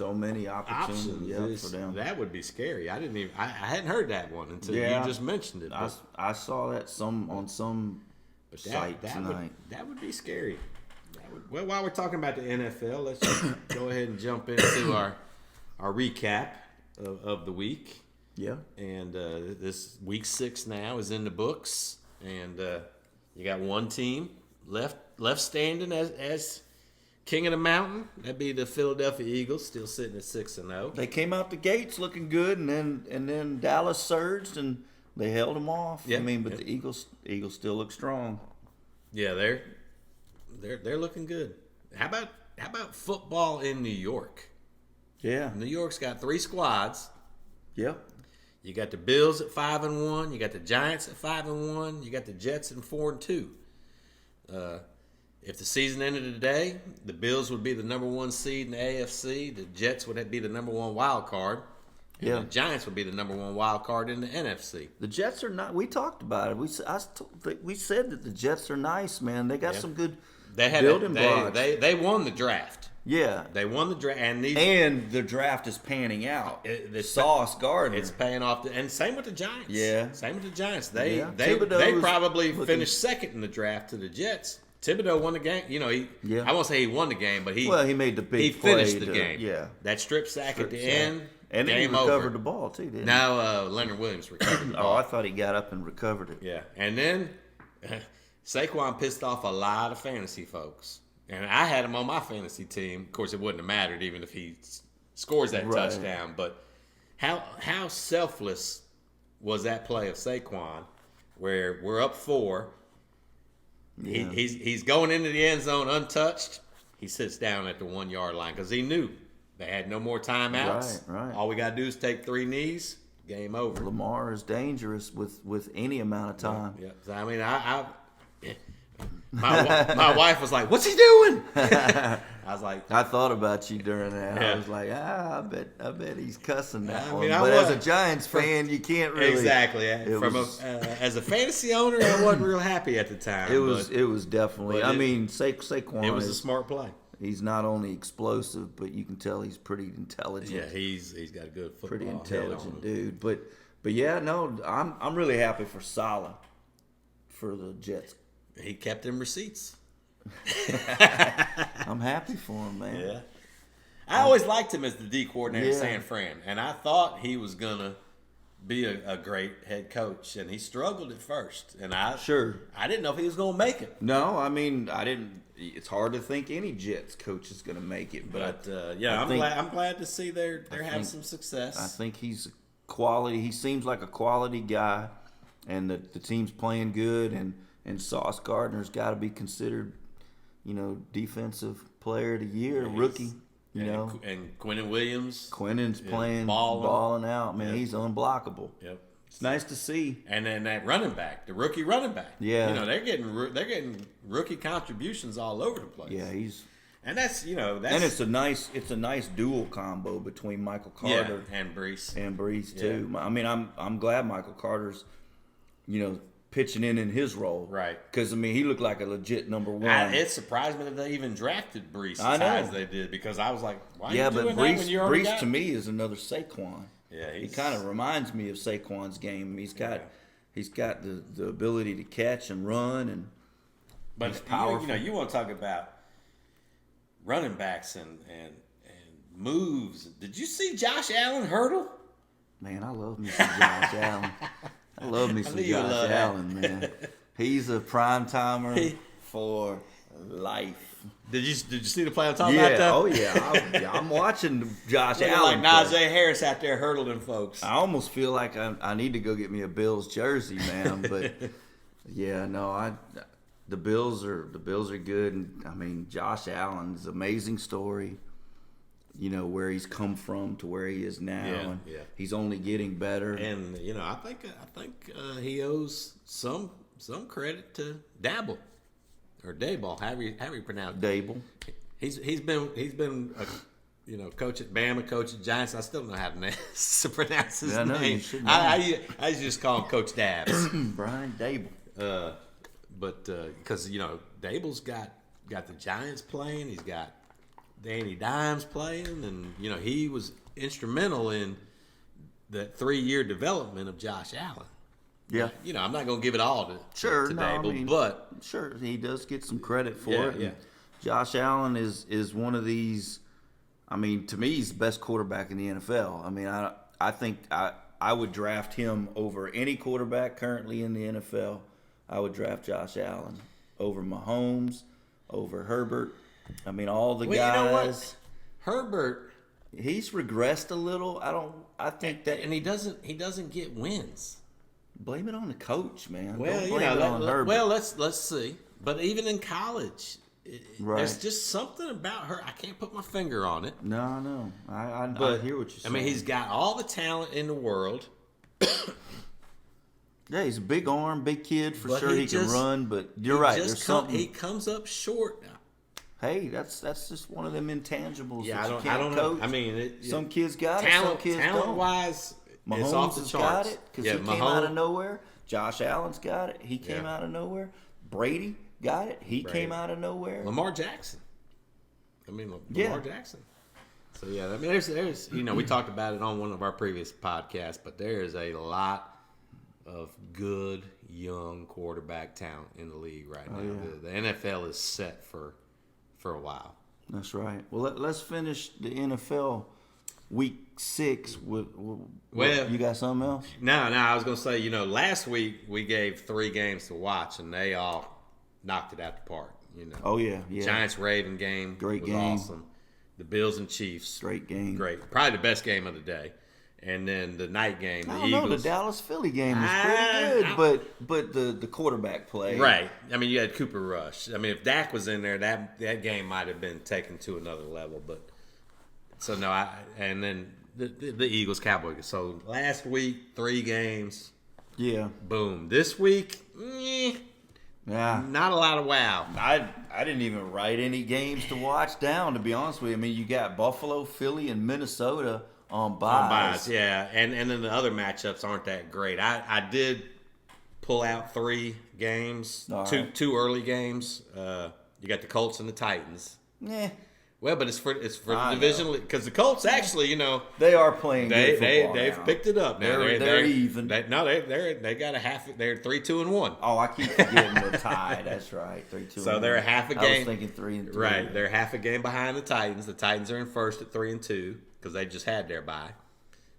opportunities for them. That would be scary. I hadn't heard that one until you just mentioned it. I saw that on some site tonight. That would be scary. Well, while we're talking about the NFL, let's go ahead and jump into our recap of the week. Yeah. And this week 6 now is in the books. And you got one team left standing as king of the mountain. That'd be the Philadelphia Eagles, still sitting at 6-0. They came out the gates looking good, and then Dallas surged and they held them off. Yep. I mean, but the Eagles still look strong. Yeah, they're looking good. How about football in New York? Yeah, New York's got 3 squads. Yep. You got the Bills at 5-1. You got the Giants at 5-1. You got the Jets at 4-2. If the season ended today, the Bills would be the number 1 seed in the AFC. The Jets would be the number 1 wild card. And the Giants would be the number 1 wild card in the NFC. The Jets are not. We talked about it. We said that the Jets are nice, man. They got some good building blocks. They won the draft. Yeah, they won the draft, and the draft is panning out. Sauce Gardner, it's paying off, and same with the Giants. Yeah, same with the Giants. They probably finished second in the draft to the Jets. Thibodeau won the game. You know, I won't say he won the game, but he made the big. He play finished the game. Yeah, that strip sack at the end. And then he Game recovered over. the ball, too, didn't he? Now Leonard Williams recovered the ball. I thought he got up and recovered it. Yeah, and then Saquon pissed off a lot of fantasy folks. And I had him on my fantasy team. Of course, it wouldn't have mattered even if he scores that touchdown. But how selfless was that play of Saquon where we're up 4. Yeah. He's going into the end zone untouched. He sits down at the 1 yard line because he knew they had no more timeouts. Right. All we got to do is take 3 knees. Game over. Lamar is dangerous with any amount of time. Yeah. So, I mean, my wife was like, "What's he doing?" I was like, I thought about you during that. Yeah. I was like, I bet he's cussing that I one. mean, But I as a was. Giants fan, you can't really. Exactly. It From was, as a fantasy owner, I wasn't real happy at the time. it was definitely. but I it- mean, Saquon It was a is smart play. he's not only explosive, but you can tell he's pretty intelligent. Yeah, he's got a good football. Pretty head on intelligent him. dude. But yeah, no, I'm really happy for Saleh for the Jets. He kept them receipts. I'm happy for him, man. Yeah. I always liked him as the D coordinator at Yeah. San Fran, and I thought he was gonna be a great head coach, and he struggled at first, and I didn't know if he was gonna make it. No, I mean, I didn't. It's hard to think any Jets coach is going to make it, But I I'm think- glad to see they're having some success. I think he's quality. He seems like a quality guy, and the team's playing good. And Sauce Gardner's got to be considered, defensive player of the year, rookie. And Quinnen Williams. Quinnen's playing, balling. balling out. Man, Yep. he's unblockable. Yep. It's nice to see. And then that running back, the rookie running back. Yeah. they're getting rookie contributions all over the place. Yeah, And that's and it's a nice dual combo between Michael Carter and Brees. and Brees too. I mean, I'm glad Michael Carter's, pitching in his role, Right. Because he looked like a legit number one. It surprised me that they even drafted Brees I as know. high as they did because I was like, why yeah, are you but doing that when you already Brees got to me is another Saquon. Yeah, He kind of reminds me of Saquon's game. He's got the ability to catch and run, and But he's powerful. you want to talk about running backs and moves. Did you see Josh Allen hurdle? man, I love me some Josh Allen. I love me some knew you would Josh love that. Allen, man. He's a prime timer for life. Did you see the play I'm talking Yeah, about? oh yeah. I'm watching Josh Looking Allen. like play. Najee Harris out there hurdling folks. I almost feel like I need to go get me a Bills jersey, man. But yeah, no, the Bills are good, and Josh Allen's amazing story. Where he's come from to where he is now, and he's only getting better. And I think he owes some credit to Dabble or Dayball, however you pronounce it. Dable. He's been coach at Bama, coach at Giants. I still don't know how to pronounce his Yeah, I know, name. you should know. I used to just call him Coach Dabs. Brian Dable. But because Dable's got the Giants playing, he's got Danny Dimes playing, and he was instrumental in the 3-year development of Josh Allen. Yeah. I'm not going to give it all to Dable, but sure, he does get some credit for Yeah, it. yeah. Josh Allen is one of these. To me, he's the best quarterback in the NFL. I think I would draft him over any quarterback currently in the NFL. I would draft Josh Allen over Mahomes, over Herbert. All the guys. You know what? Herbert, he's regressed a little. I think that, and he doesn't get wins. blame it on the coach, man. Well, Don't blame it on Herbert. well, let's see. But even in college, Right. there's just something about her. I can't put my finger on it. No. I But hear what you're saying. he's got all the talent in the world. Yeah, he's a big arm, big kid for But sure. He can run, but you're right. There's something. He comes up short. Hey, that's just one of them intangibles. Yeah, that you I can't don't coach. know. Some kids got it, some kids talent don't. wise, it's Mahomes off the has charts. got it because he came out of nowhere. Josh Allen's got it. He came Yeah. out of nowhere. Brady got it. He Brady. came out of nowhere. Lamar Jackson. Lamar Yeah. Jackson. So yeah, there's we talked about it on one of our previous podcasts, but there is a lot of good young quarterback talent in the league right now. yeah. The NFL is set for a while. That's right. Well, let's finish the NFL week 6. Well, you got something else? No, I was going to say, last week we gave 3 games to watch, and they all knocked it out the park. Oh, yeah. Giants-Raven game Great was game. awesome. The Bills and Chiefs. Great game. Great. Probably the best game of the day. And then the night game, the I don't Eagles. know, the Dallas-Philly game was pretty good, but the quarterback play. Right. I mean, you had Cooper Rush. I mean, if Dak was in there, that game might have been taken to another level. But so, no, and then the Eagles-Cowboys. So, last week, 3 games. Yeah. Boom. This week, Yeah. not a lot of wow. I didn't even write any games to watch down, to be honest with you. I mean, you got Buffalo, Philly, and Minnesota on buys. Yeah. And then the other matchups aren't that great. I did pull out 3 games, All two right. 2 early games. You got the Colts and the Titans. Yeah. Well, but it's for the I division because the Colts actually, They are playing good football they've now. picked it up now. They're even. They got a half. They're 3-2-1. Oh, I keep forgetting the tie. That's right, 3-2. So they're a half a game. I was thinking 3-3. Right, they're half a game behind the Titans. The Titans are in first at 3-2 because they just had their bye.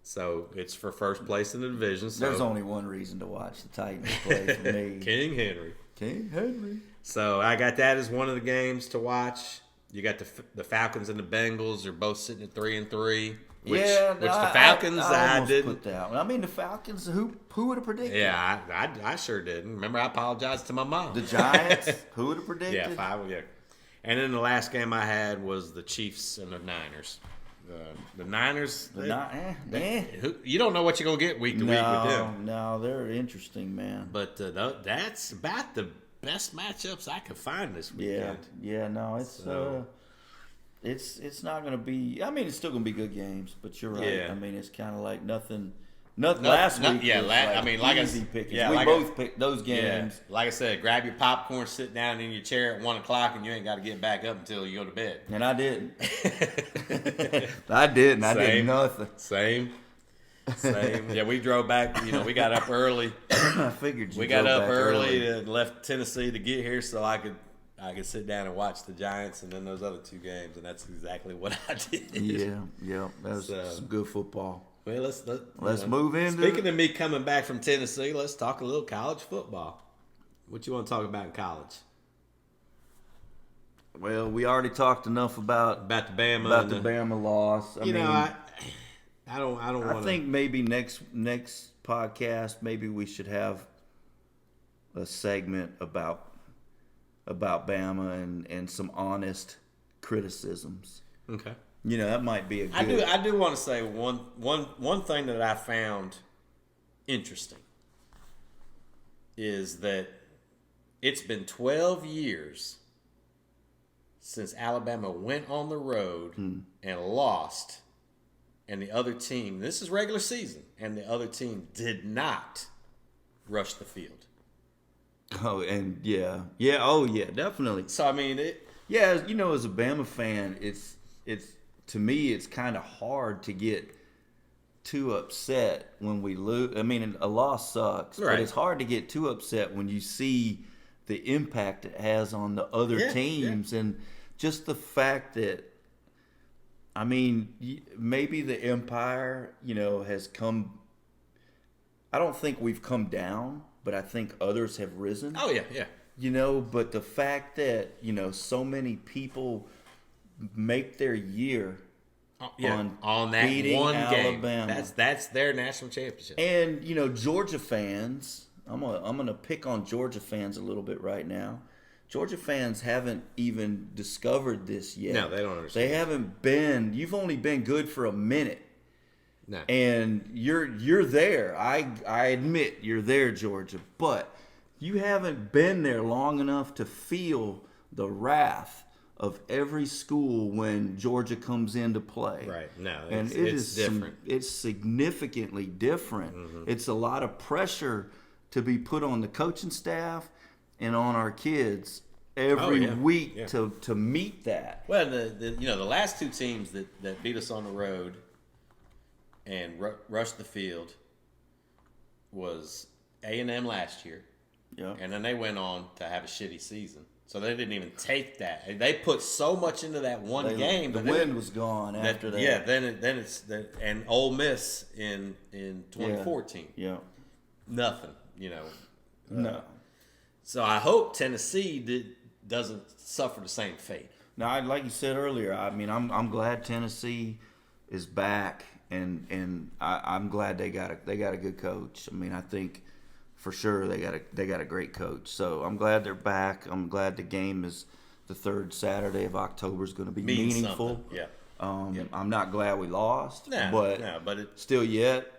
So it's for first place in the division. So There's only one reason to watch the Titans play for me. King Henry. King Henry. So I got that as one of the games to watch. You got the Falcons and the Bengals are both sitting at 3-3. Which the Falcons I almost didn't put that one. I mean, the Falcons. Who would have predicted? Yeah, I sure didn't. Remember, I apologized to my mom. The Giants. Who would have predicted? Yeah, 5. Yeah. And then the last game I had was the Chiefs and the Niners. The Niners. You don't know what you're gonna get week to week with them. No, they're interesting, man. But that's about the best matchups I could find this weekend. Yeah. No, it's not going to be. I mean, it's still going to be good games, but you're right. Yeah. I mean, it's kind of like nothing. Last week, yeah. was I mean, like easy pickings. yeah, we like both picked those Yeah. games. Like I said, grab your popcorn, sit down in your chair at 1:00, and you ain't got to get back up until you go to bed. And I didn't. I didn't. I did nothing. Same. Yeah, we drove back. We got up early. I figured We got up early and left Tennessee to get here so I could sit down and watch the Giants and then those other 2 games, and that's exactly what I did. Yeah. That was some good football. Well, Let's move into. Speaking of me coming back from Tennessee, let's talk a little college football. What you want to talk about in college? Well, we already talked enough about the Bama Bama loss. I don't want to. I think maybe next podcast, maybe we should have a segment about Bama and some honest criticisms. Okay. That might be a good. I do want to say one thing that I found interesting is that it's been 12 years since Alabama went on the road and lost, and the other team, this is regular season, and the other team did not rush the field. Oh, and yeah, definitely. So I mean, as a Bama fan, it's to me, it's kind of hard to get too upset when we lose. I mean, a loss sucks, right. But it's hard to get too upset when you see the impact it has on the other teams, and just the fact that, I mean, maybe the Empire, has come. I don't think we've come down, but I think others have risen. Oh yeah. But the fact that, so many people make their year on that beating one Alabama. game. That's their national championship. And, Georgia fans, I'm gonna pick on Georgia fans a little bit right now. Georgia fans haven't even discovered this yet. No, they don't understand. They haven't been. You've only been good for a minute. No. And you're there. I admit you're there, Georgia, but you haven't been there long enough to feel the wrath of every school when Georgia comes into play. Right. No, and it's different. It's significantly different. Mm-hmm. It's a lot of pressure to be put on the coaching staff and on our kids every week to meet that. Well, the last 2 teams that beat us on the road and rushed the field was A&M last year. Yeah. And then they went on to have a shitty season. So they didn't even take that. They put so much into that one game. The wind was gone after that. Yeah, then it's and Ole Miss in 2014. Yeah. Nothing, No. So I hope Tennessee doesn't suffer the same fate. Now, like you said earlier, I mean, I'm glad Tennessee is back, and I'm glad they got a good coach. I mean, I think for sure they got a great coach. So I'm glad they're back. I'm glad the game is the third Saturday of October is going to be meaningful. Something. Yeah. I'm not glad we lost, but still yet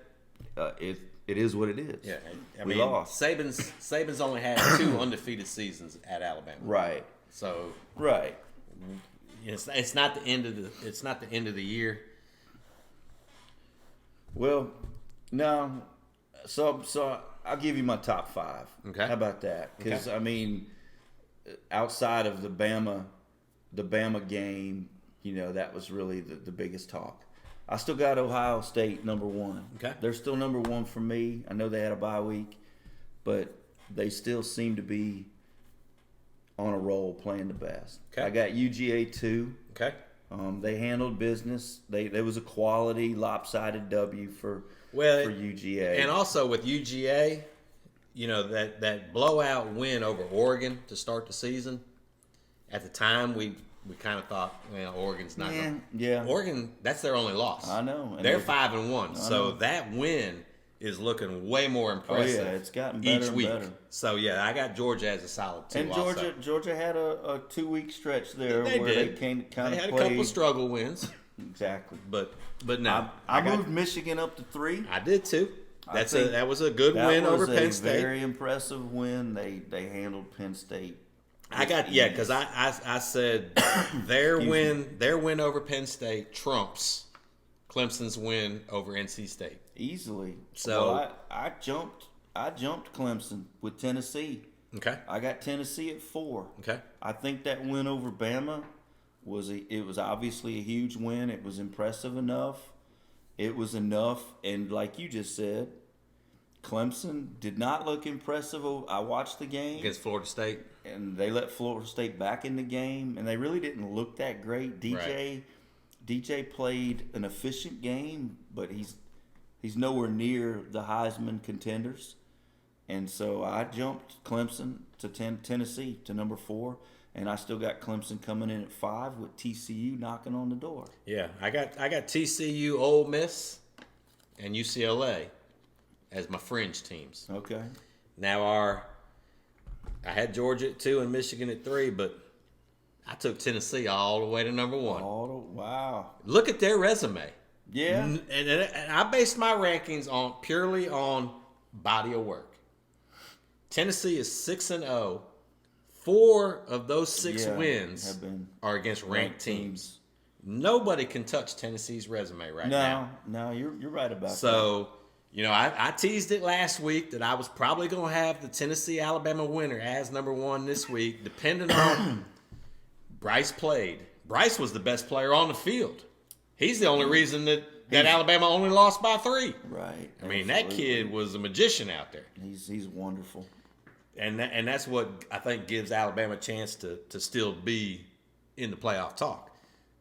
it is what it is. Yeah, we lost. Saban's only had 2 undefeated seasons at Alabama. Right. So right. It's not the end of the year. Well, no. So I'll give you my top 5. Okay. How about that? Because Okay. I mean, outside of the Bama game, that was really the biggest talk. I still got Ohio State number 1. Okay. They're still number 1 for me. I know they had a bye week, but they still seem to be on a roll, playing the best. Okay. I got UGA 2. Okay. They handled business. There was a quality lopsided W for UGA. And also with UGA, that blowout win over Oregon to start the season. At the time, we kind of thought, Oregon's not going. Yeah. Oregon, that's their only loss. I know. And They're 5-1, so that win is looking way more impressive. Oh yeah, it's gotten better each and week. better. So yeah, I got Georgia as a solid 2. And Georgia had a 2-week stretch there They where did. they kind of They had played. a couple of struggle wins, Exactly. but no, I moved Michigan up to 3. I did too. think That was a good That win was over Penn State. Very impressive win. They handled Penn State. Because I said their win over Penn State trumps Clemson's win over NC State Easily. So- well, I jumped Clemson with Tennessee. Okay. I got Tennessee at 4. Okay. I think that win over Bama was obviously a huge win. It was impressive enough. It was enough, and like you just said, Clemson did not look impressive. I watched the game Against Florida State. and they let Florida State back in the game, and they really didn't look that great. DJ played an efficient game, but he's nowhere near the Heisman contenders. And so I jumped Clemson to Tennessee to number 4, and I still got Clemson coming in at 5 with TCU knocking on the door. Yeah, I got TCU, Ole Miss, and UCLA as my fringe teams. Okay. Now I had Georgia at 2 and Michigan at 3, but I took Tennessee all the way to number 1. Wow. Look at their resume. Yeah. And I based my rankings purely on body of work. Tennessee is 6-0. 4 of those 6 wins are against ranked teams. Nobody can touch Tennessee's resume right now. No, you're right about that. So, I teased it last week that I was probably going to have the Tennessee-Alabama winner as number 1 this week, depending on Bryce played. Bryce was the best player on the field. He's the only reason that Alabama only lost by 3. Right. I mean, that kid was a magician out there. He's wonderful. And that's what I think gives Alabama a chance to still be in the playoff talk.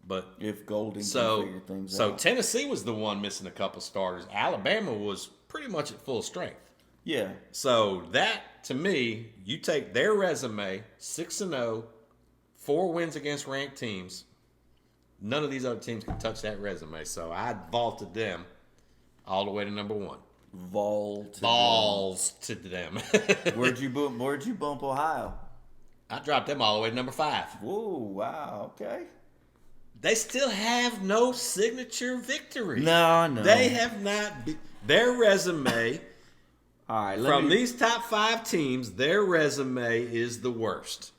But if Golden can figure things out. So Tennessee was the one missing a couple starters. Alabama was pretty much at full strength. Yeah. So that, to me, you take their resume, 6-0, 4 wins against ranked teams. None of these other teams can touch that resume. So I vaulted them all the way to number 1. Balls to them. Where'd you bump Ohio? I dropped them all the way to number 5. Whoa, wow, okay. They still have no signature victory. No. They have not. Their resume, all right, these top 5 teams, their resume is the worst.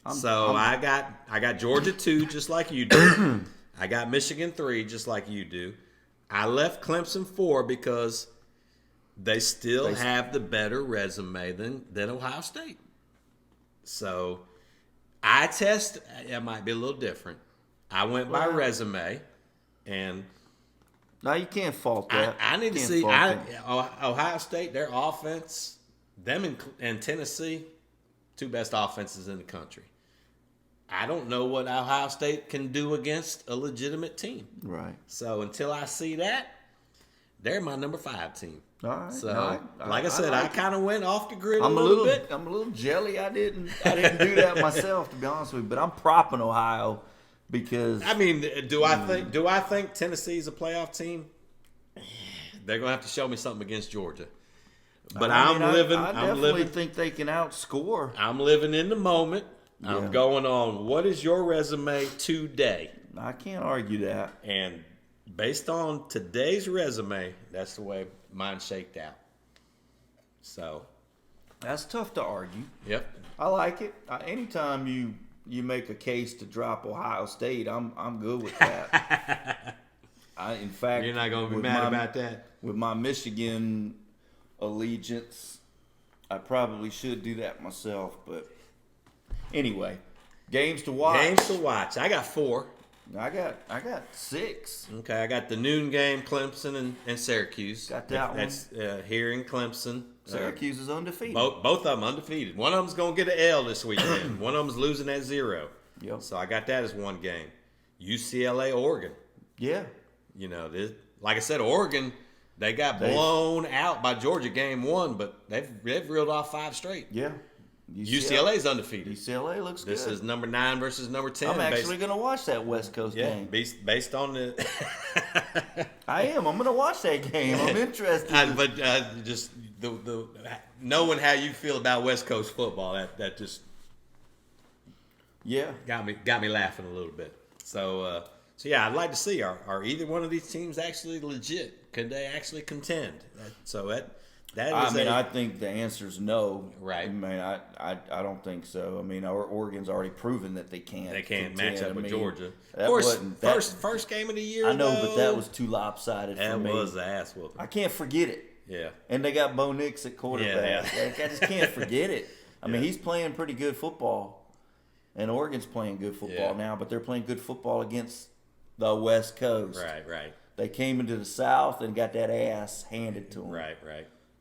I got Georgia 2, just like you do. I got Michigan 3, just like you do. I left Clemson 4 because they still have the better resume than Ohio State. So it might be a little different. I went by resume, and no, you can't fault that. I need to see Ohio State, their offense, them and Tennessee. two best offenses in the country. I don't know what Ohio State can do against a legitimate team. Right. So until I see that, they're my number 5 team. All right. So, like I said, I kind of went off the grid a I'm little bit. I'm a little jelly. I didn't do that myself, to be honest with you. But I'm propping Ohio because I mean, do I think Tennessee's a playoff team? They're gonna have to show me something against Georgia. But I definitely think they can outscore. I'm living in the moment. Yeah. I'm going on what is your resume today? I can't argue that. And based on today's resume, that's the way mine shaked out. So That's tough to argue. Yep. I like it. Anytime you make a case to drop Ohio State, I'm good with that. In fact, You're not gonna be mad about that. With my Michigan allegiance, I probably should do that myself. But anyway, games to watch. Games to watch. I got 4. I got 6. Okay, I got the noon game, Clemson and Syracuse. Got that one. That's here in Clemson. Syracuse is undefeated. Both of them undefeated. One of them's going to get an L this weekend. One of them's losing at 0. Yep. So I got that as one game. UCLA, Oregon. Yeah. You know, like I said, Oregon, they got blown out by Georgia game 1, but they've reeled off 5 straight. Yeah. UCLA's undefeated. UCLA looks good. This is number 9 versus number 10. I'm actually going to watch that West Coast game. Based on the. I am. I'm going to watch that game. I'm interested. But just the knowing how you feel about West Coast football, that just got me laughing a little bit. So yeah, I'd like to see are either one of these teams actually legit? Could they actually contend? I think the answer is no. Right. I mean, I don't think so. I mean, Oregon's already proven that they can't. They can't contend. match up with Georgia. Of course, first game of the year. I know, though, but that was too lopsided for me. That was the ass whooping. I can't forget it. Yeah. And they got Bo Nix at quarterback. Yeah. Like, I just can't forget it. I mean, he's playing pretty good football, and Oregon's playing good football now, but they're playing good football against the West Coast. Right. They came into the South and got that ass handed to them. Right.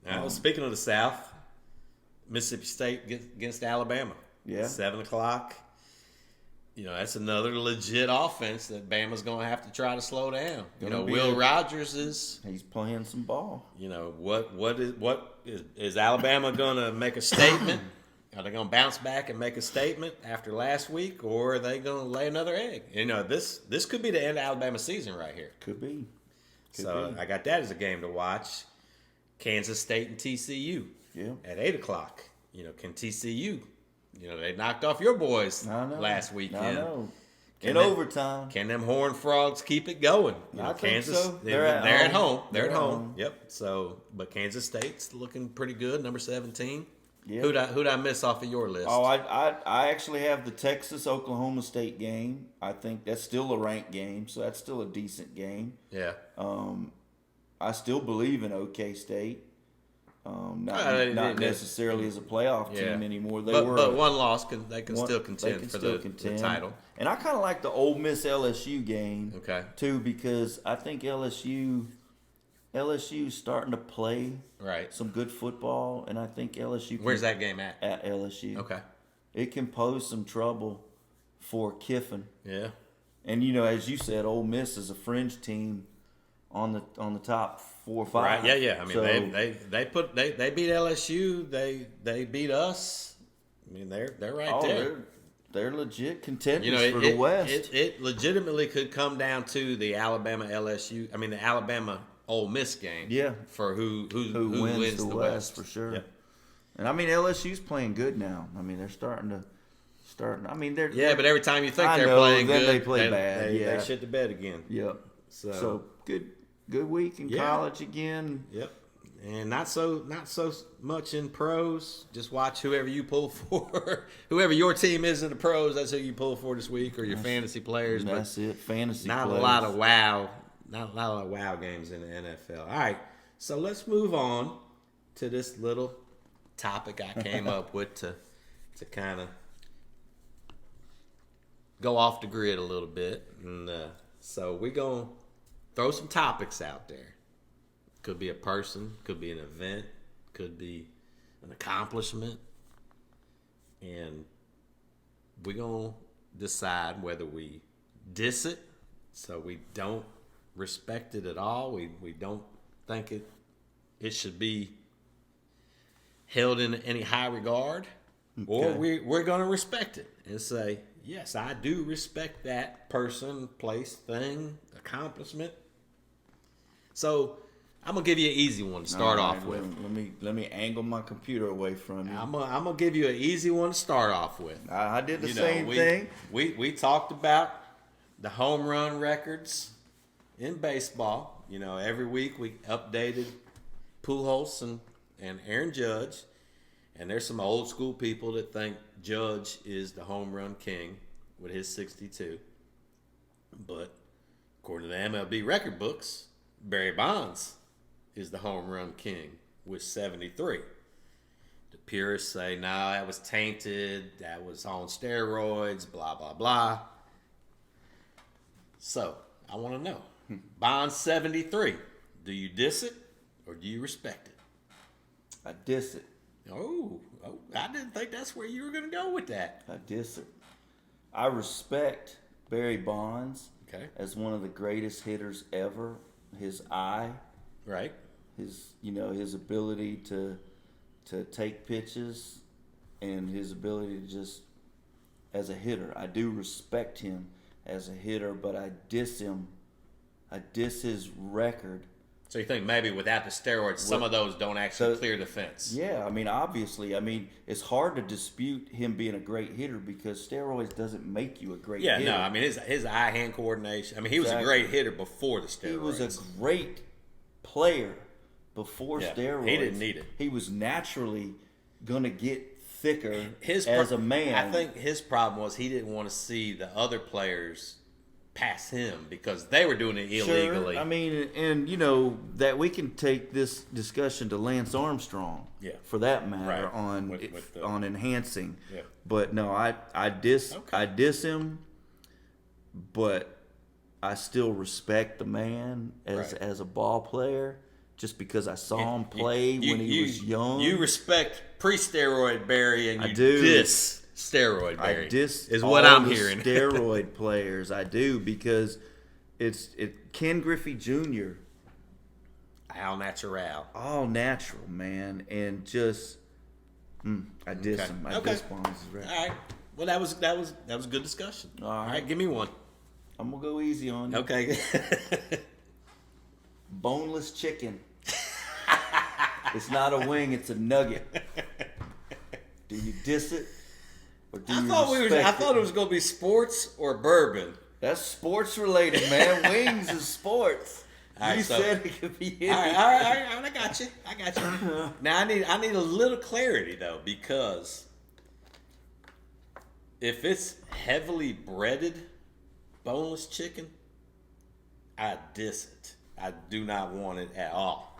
Now, speaking of the South, Mississippi State against Alabama. Yeah. 7:00. You know, that's another legit offense that Bama's going to have to try to slow down. Will Rogers he's playing some ball. You know, what is Alabama going to make a statement? Are they going to bounce back and make a statement after last week, or are they going to lay another egg? You know, this could be the end of Alabama's season right here. Could be. I got that as a game to watch. Kansas State and TCU at 8:00. You know, can TCU? You know, they knocked off your boys last weekend. I know. In overtime. Can them Horned Frogs keep it going? I Kansas, think so. They're at home. They're at home. home. Yep. So, but Kansas State's looking pretty good, number 17. Yeah. Who'd I miss off of your list? Oh, I actually have the Texas-Oklahoma State game. I think that's still a ranked game, so that's still a decent game. Yeah. I still believe in OK State. Not necessarily as a playoff team anymore. But one loss, they can still contend for the title. And I kind of like the Ole Miss LSU game, too, because I think LSU's starting to play some good football, and I think LSU. Where's that game at? At LSU. Okay. It can pose some trouble for Kiffin. Yeah. And as you said, Ole Miss is a fringe team on the top 4 or 5. Right. Yeah. I mean, they beat LSU. They beat us. I mean, they're right there. They're legit contenders for the West. It legitimately could come down to the Alabama LSU. I mean, the Alabama Ole Miss game. Yeah. For who wins the West for sure. Yep. And I mean, LSU's playing good now. I mean, they're starting to. I mean, they're. Yeah, but every time you think they're playing then good, they play bad. They shit the bed again. Yep. So good week in college again. Yep. And not so much in pros. Just watch whoever you pull for. Whoever your team is in the pros, that's who you pull for this week, or your fantasy players. That's it. Fantasy not players. A lot of wow. Not a lot of wow games in the NFL. All right. So let's move on to this little topic I came up with to kind of go off the grid a little bit. And so we're going to throw some topics out there. Could be a person, could be an event, could be an accomplishment. and we're gonna decide whether we diss it, so we don't respect it at all. We don't think it should be held in any high regard, or we're gonna respect it and say, yes, I do respect that person, place, thing, accomplishment. So I'm gonna give you an easy one to start off with. Let me angle my computer away from you. I'm gonna give you an easy one to start off with. I did the same thing. We talked about the home run records in baseball. Every week we updated Pujols and Aaron Judge, and there's some old school people that think Judge is the home run king with his 62, but according to the MLB record books, Barry Bonds is the home run king with 73. The purists say, no, that was tainted, that was on steroids, blah, blah, blah. So, I want to know, Bonds 73, do you diss it or do you respect it? I diss it. Oh, I didn't think that's where you were going to go with that. I diss it. I respect Barry Bonds as one of the greatest hitters ever. His eye, right? His ability to take pitches, and his ability to just as a hitter. I do respect him as a hitter, but I diss him. I diss his record. So you think maybe without the steroids, some of those don't actually clear the fence? Yeah, obviously. It's hard to dispute him being a great hitter because steroids doesn't make you a great hitter. Yeah, no, his eye-hand coordination. He was a great hitter before the steroids. He was a great player before steroids. He didn't need it. He was naturally going to get thicker as a man. I think his problem was he didn't want to see the other players past him because they were doing it illegally. Sure. That we can take this discussion to Lance Armstrong, for that matter, right. on enhancing. Yeah. But no, I diss him, but I still respect the man as a ball player. Just because I saw him play when he was young. You respect pre-steroid Barry, and you diss steroid Barry. I diss is what I'm hearing. Steroid players, I do, because it's Ken Griffey Jr. All natural, man, and just I diss him. I diss Bonds' record. All right. Well, that was good discussion. All right, give me one. I'm gonna go easy on you. Okay. Boneless chicken. It's not a wing, it's a nugget. Do you diss it? Or do you respect it? I thought it was going to be sports or bourbon. That's sports related, man. Wings is sports. You said it could be anything. All right. I got you. Now I need a little clarity though, because if it's heavily breaded boneless chicken, I diss it. I do not want it at all.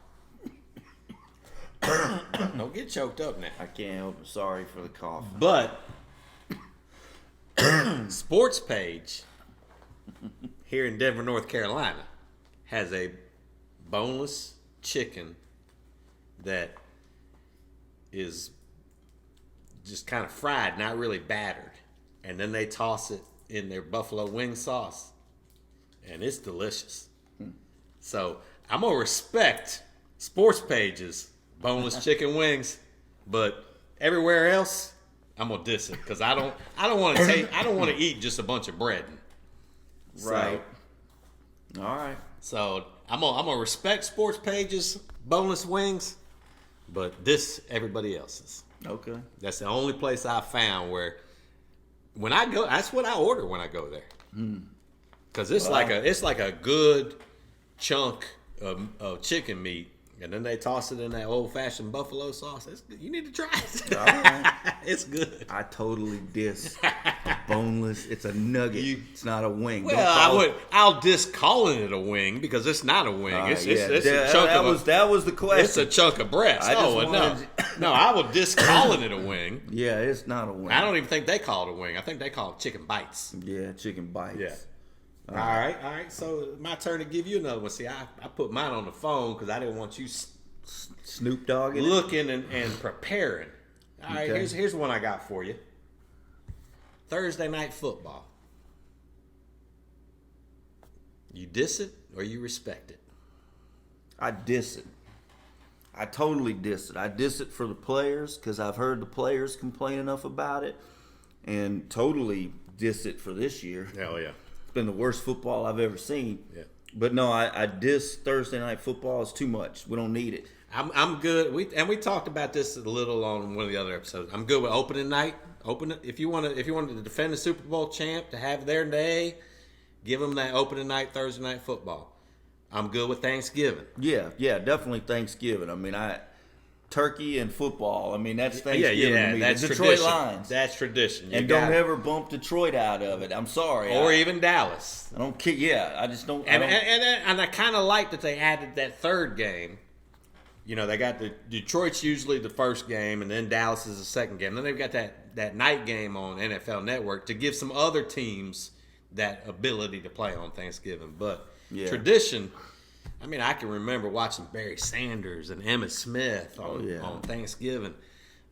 Don't get choked up now. I can't help it. Sorry for the cough. But Sports Page here in Denver, North Carolina, has a boneless chicken that is just kind of fried, not really battered. And then they toss it in their buffalo wing sauce. And it's delicious. So I'm going to respect Sports Page's boneless chicken wings, but everywhere else, I'm going to diss it because I don't want to eat just a bunch of bread. Right. So, all right. So I'm gonna respect Sports Page's boneless wings, but diss everybody else's. Okay. That's the only place I found where when I go, that's what I order when I go there. Because it's like a good chunk of chicken meat, and then they toss it in that old fashioned buffalo sauce. You need to try it. Right. It's good. I totally diss the boneless. It's a nugget. It's not a wing. Well, I'll diss calling it a wing because it's not a wing. It's a chunk that was the question. It's a chunk of breast. No, I would diss calling it a wing. Yeah, it's not a wing. I don't even think they call it a wing. I think they call it chicken bites. Yeah, chicken bites. Yeah. All right. So my turn to give you another one. See, I put mine on the phone because I didn't want you Snoop Dogg looking and preparing. All right, here's one I got for you. Thursday night football. You diss it or you respect it? I diss it. I totally diss it. I diss it for the players because I've heard the players complain enough about it, and totally diss it for this year. Hell yeah. It's been the worst football I've ever seen. Yeah. But no, I diss Thursday night football. It's too much. We don't need it. I'm good. We talked about this a little on one of the other episodes. I'm good with opening night. If you wanted to defend the Super Bowl champ, to have their day, give them that opening night Thursday night football. I'm good with Thanksgiving. Yeah, definitely Thanksgiving. I mean, turkey and football. I mean, that's Thanksgiving to me. That's the Detroit tradition. Lions. That's tradition. And don't ever bump Detroit out of it. I'm sorry. Or even Dallas. I don't care. Yeah, I just don't. And I kind of like that they added that third game. You know, they got Detroit's usually the first game, and then Dallas is the second game. Then they've got that night game on NFL Network to give some other teams that ability to play on Thanksgiving. But tradition, I mean, I can remember watching Barry Sanders and Emmitt Smith on Thanksgiving.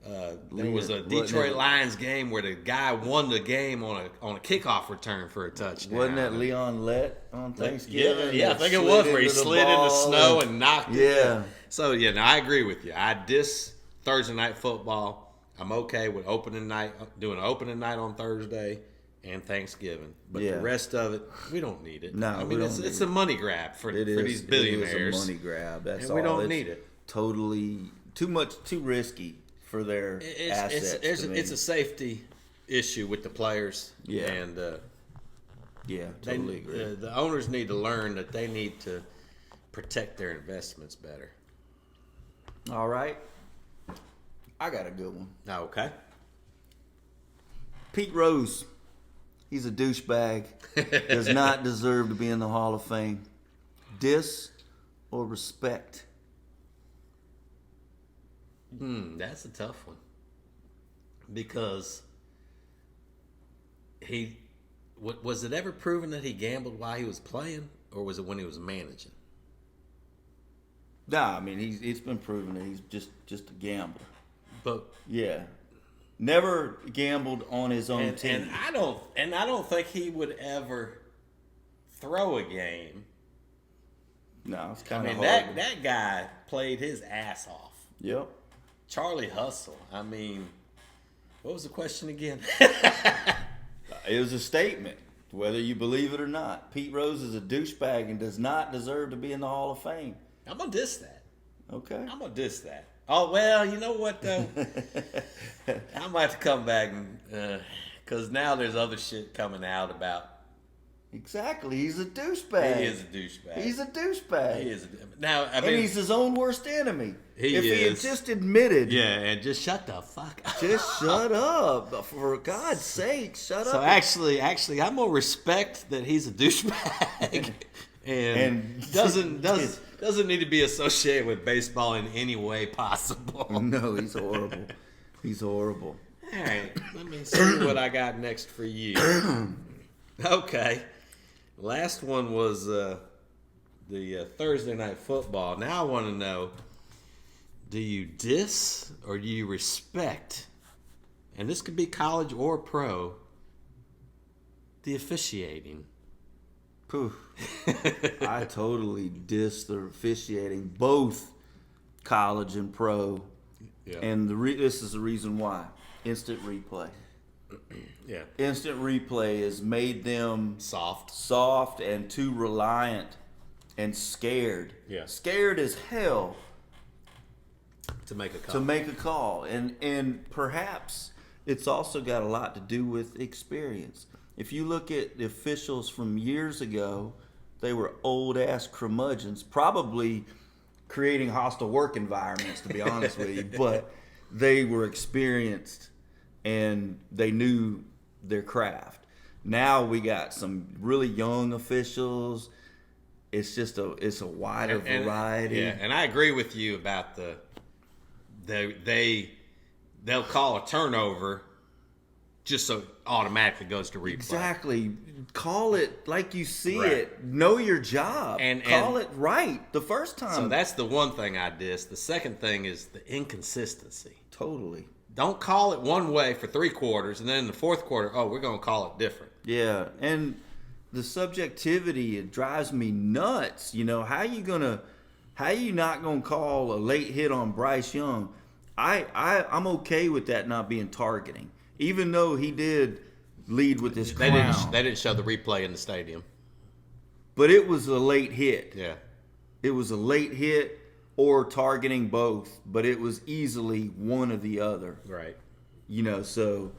There was a Detroit Lions game where the guy won the game on a kickoff return for a touchdown. Wasn't that Leon Lett on Thanksgiving? Yeah, I think it was where he slid in the snow and knocked it. Yeah. So, no, I agree with you. I diss Thursday night football. I'm okay with opening night, doing an opening night on Thursday and Thanksgiving. But the rest of it, we don't need it. No, I mean, it's a money grab for these billionaires. It is a money grab. That's and all. We don't need it. Totally too risky for their assets. It's a safety issue with the players. Yeah. And totally agree. The owners need to learn that they need to protect their investments better. All right. I got a good one. Okay. Pete Rose. He's a douchebag. Does not deserve to be in the Hall of Fame. Diss or respect? That's a tough one. Because was it ever proven that he gambled while he was playing, or was it when he was managing? Nah, I mean it's been proven that he's just a gambler. But never gambled on his own team. And I don't think he would ever throw a game. No, it's kind of hard. That guy played his ass off. Yep. Charlie Hustle. I mean, what was the question again? It was a statement, whether you believe it or not. Pete Rose is a douchebag and does not deserve to be in the Hall of Fame. I'm going to diss that. Okay. I'm going to diss that. Oh, well, you know what, though? I might have to come back because now there's other shit coming out about. Exactly. He's a douchebag. He is a douchebag. He's a douchebag. He is. Now, I mean, and he's his own worst enemy. He he had just admitted. Yeah, and just shut the fuck up. Just shut up. For God's sake, shut up. So actually, I'm going to respect that he's a douchebag and doesn't need to be associated with baseball in any way possible. No, he's horrible. He's horrible. All right, let me see what I got next for you. Okay. Last one was the Thursday night football. Now I want to know, do you diss or do you respect, and this could be college or pro, the officiating? Poof. I totally diss the officiating, both college and pro. Yeah. And this is the reason why. Instant replay. Yeah. Instant replay has made them soft and too reliant and scared. Yeah. Scared as hell to make a call. And perhaps it's also got a lot to do with experience. If you look at the officials from years ago, they were old-ass curmudgeons, probably creating hostile work environments, to be honest with you. But they were experienced, and they knew their craft. Now we got some really young officials. It's just a wider variety. Yeah, and I agree with you about they'll call a turnover just so it automatically goes to replay. Exactly. Call it like you see Right. it. Know your job. And call it right the first time. So that's the one thing I diss. The second thing is the inconsistency. Totally. Don't call it one way for 3 quarters, and then in the fourth quarter, we're going to call it different. Yeah, and the subjectivity, it drives me nuts. How you not gonna call a late hit on Bryce Young? I'm okay with that not being targeting, even though he did lead with his crown. They didn't show the replay in the stadium, but it was a late hit. Yeah, it was a late hit or targeting both, but it was easily one or the other. Right. So.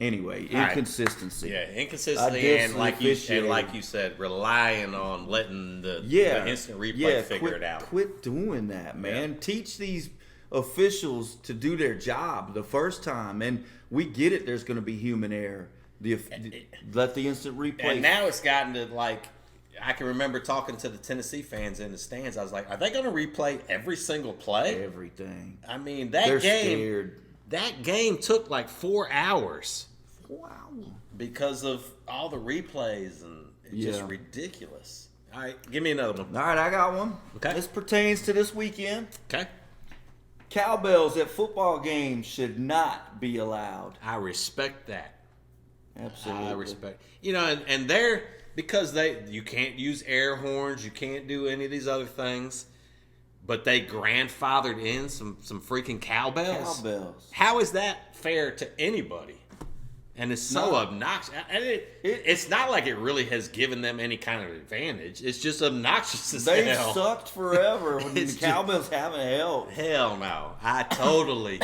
Anyway, inconsistency. Yeah, inconsistency, and like you said, relying on letting the instant replay figure it out. Quit doing that, man. Yeah. Teach these officials to do their job the first time, and we get it. There's going to be human error. Let the instant replay. And now it's gotten to I can remember talking to the Tennessee fans in the stands. I was like, are they going to replay every single play? Everything. I mean, They're scared. That game took 4 hours. Wow. Because of all the replays, and it's just ridiculous. All right, give me another one. All right, I got one. Okay. This pertains to this weekend. Okay. Cowbells at football games should not be allowed. I respect that. Absolutely. I respect. And they're, because you can't use air horns, you can't do any of these other things. But they grandfathered in some freaking cowbells. How is that fair to anybody? And it's so obnoxious. And it's not like it really has given them any kind of advantage. It's just obnoxious as hell. They've sucked forever when the cowbells haven't helped. Hell no. I totally.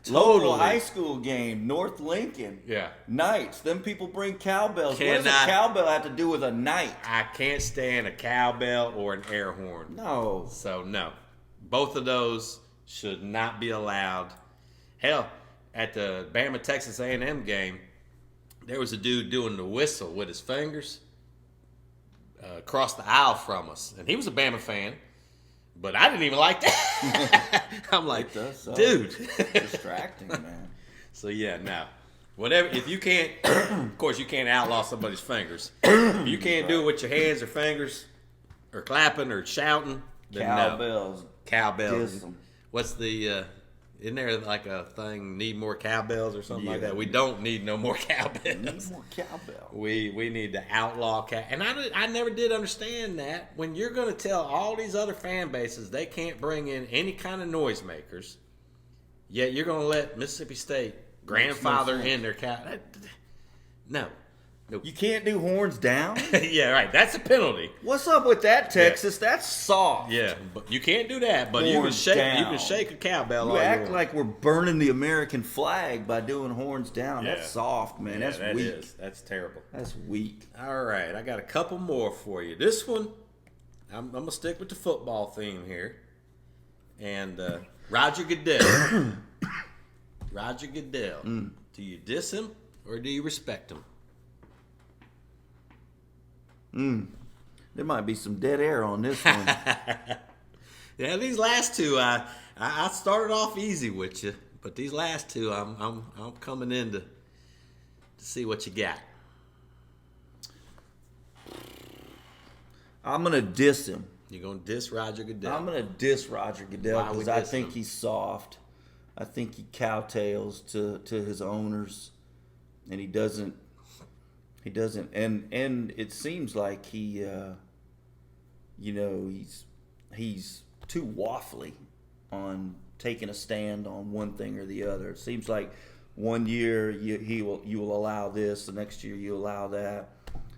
Local high school game, North Lincoln. Yeah. Knights. Them people bring cowbells. What does a cowbell have to do with a knight? I can't stand a cowbell or an air horn. No. So, no. Both of those should not be allowed. Hell, at the Bama-Texas A&M game, there was a dude doing the whistle with his fingers across the aisle from us. And he was a Bama fan. But I didn't even like that. I'm like, dude. Distracting, man. So, yeah, no. Whatever. If you can't, of course, you can't outlaw somebody's fingers. If you can't do it with your hands or fingers or clapping or shouting, then cowbells. No. Cowbells. What's the, isn't there a thing, need more cowbells or something like that? We don't need no more cowbells. Need more cowbells. We need to outlaw And I never did understand that. When you're going to tell all these other fan bases they can't bring in any kind of noisemakers, yet you're going to let Mississippi State grandfather in their cow. No. Nope. You can't do horns down? Yeah, right. That's a penalty. What's up with that, Texas? Yeah. That's soft. Yeah, but you can't do that. But you can shake a cowbell. You act like we're burning the American flag by doing horns down. Yeah. That's soft, man. Yeah, that's weak. That's terrible. That's weak. All right, I got a couple more for you. This one, I'm going to stick with the football theme here. And Roger Goodell. Roger Goodell. Do you diss him or do you respect him? There might be some dead air on this one. Yeah, these last two, I started off easy with you, but these last two, I'm coming in to see what you got. I'm gonna diss him. You're gonna diss Roger Goodell? I'm gonna diss Roger Goodell because I think he's soft. I think he cowtails to his owners, and he doesn't. He doesn't, and it seems like he, he's too waffly on taking a stand on one thing or the other. It seems like one year you will allow this, the next year you allow that.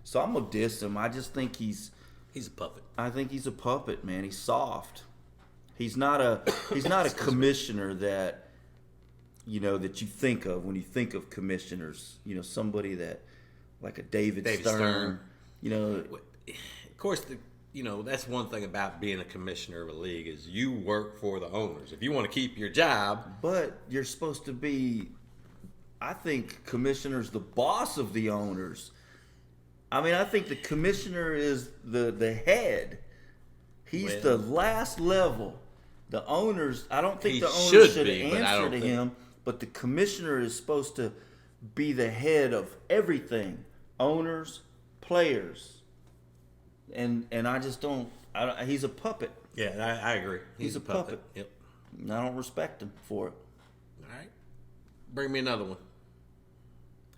So I'm gonna diss him. I just think he's a puppet. I think he's a puppet, man. He's soft. He's not a commissioner that that you think of when you think of commissioners. Somebody that. Like a David Stern. Of course, that's one thing about being a commissioner of a league is you work for the owners. If you want to keep your job. But you're supposed to be, I think, commissioner's the boss of the owners. I mean, I think the commissioner is the head. He's the last level. The owners, I don't think the owners should answer to him, but the commissioner is supposed to be the head of everything. Owners, players, and I just don't. He's a puppet. Yeah, I agree. He's a puppet. Yep. And I don't respect him for it. All right. bring me another one.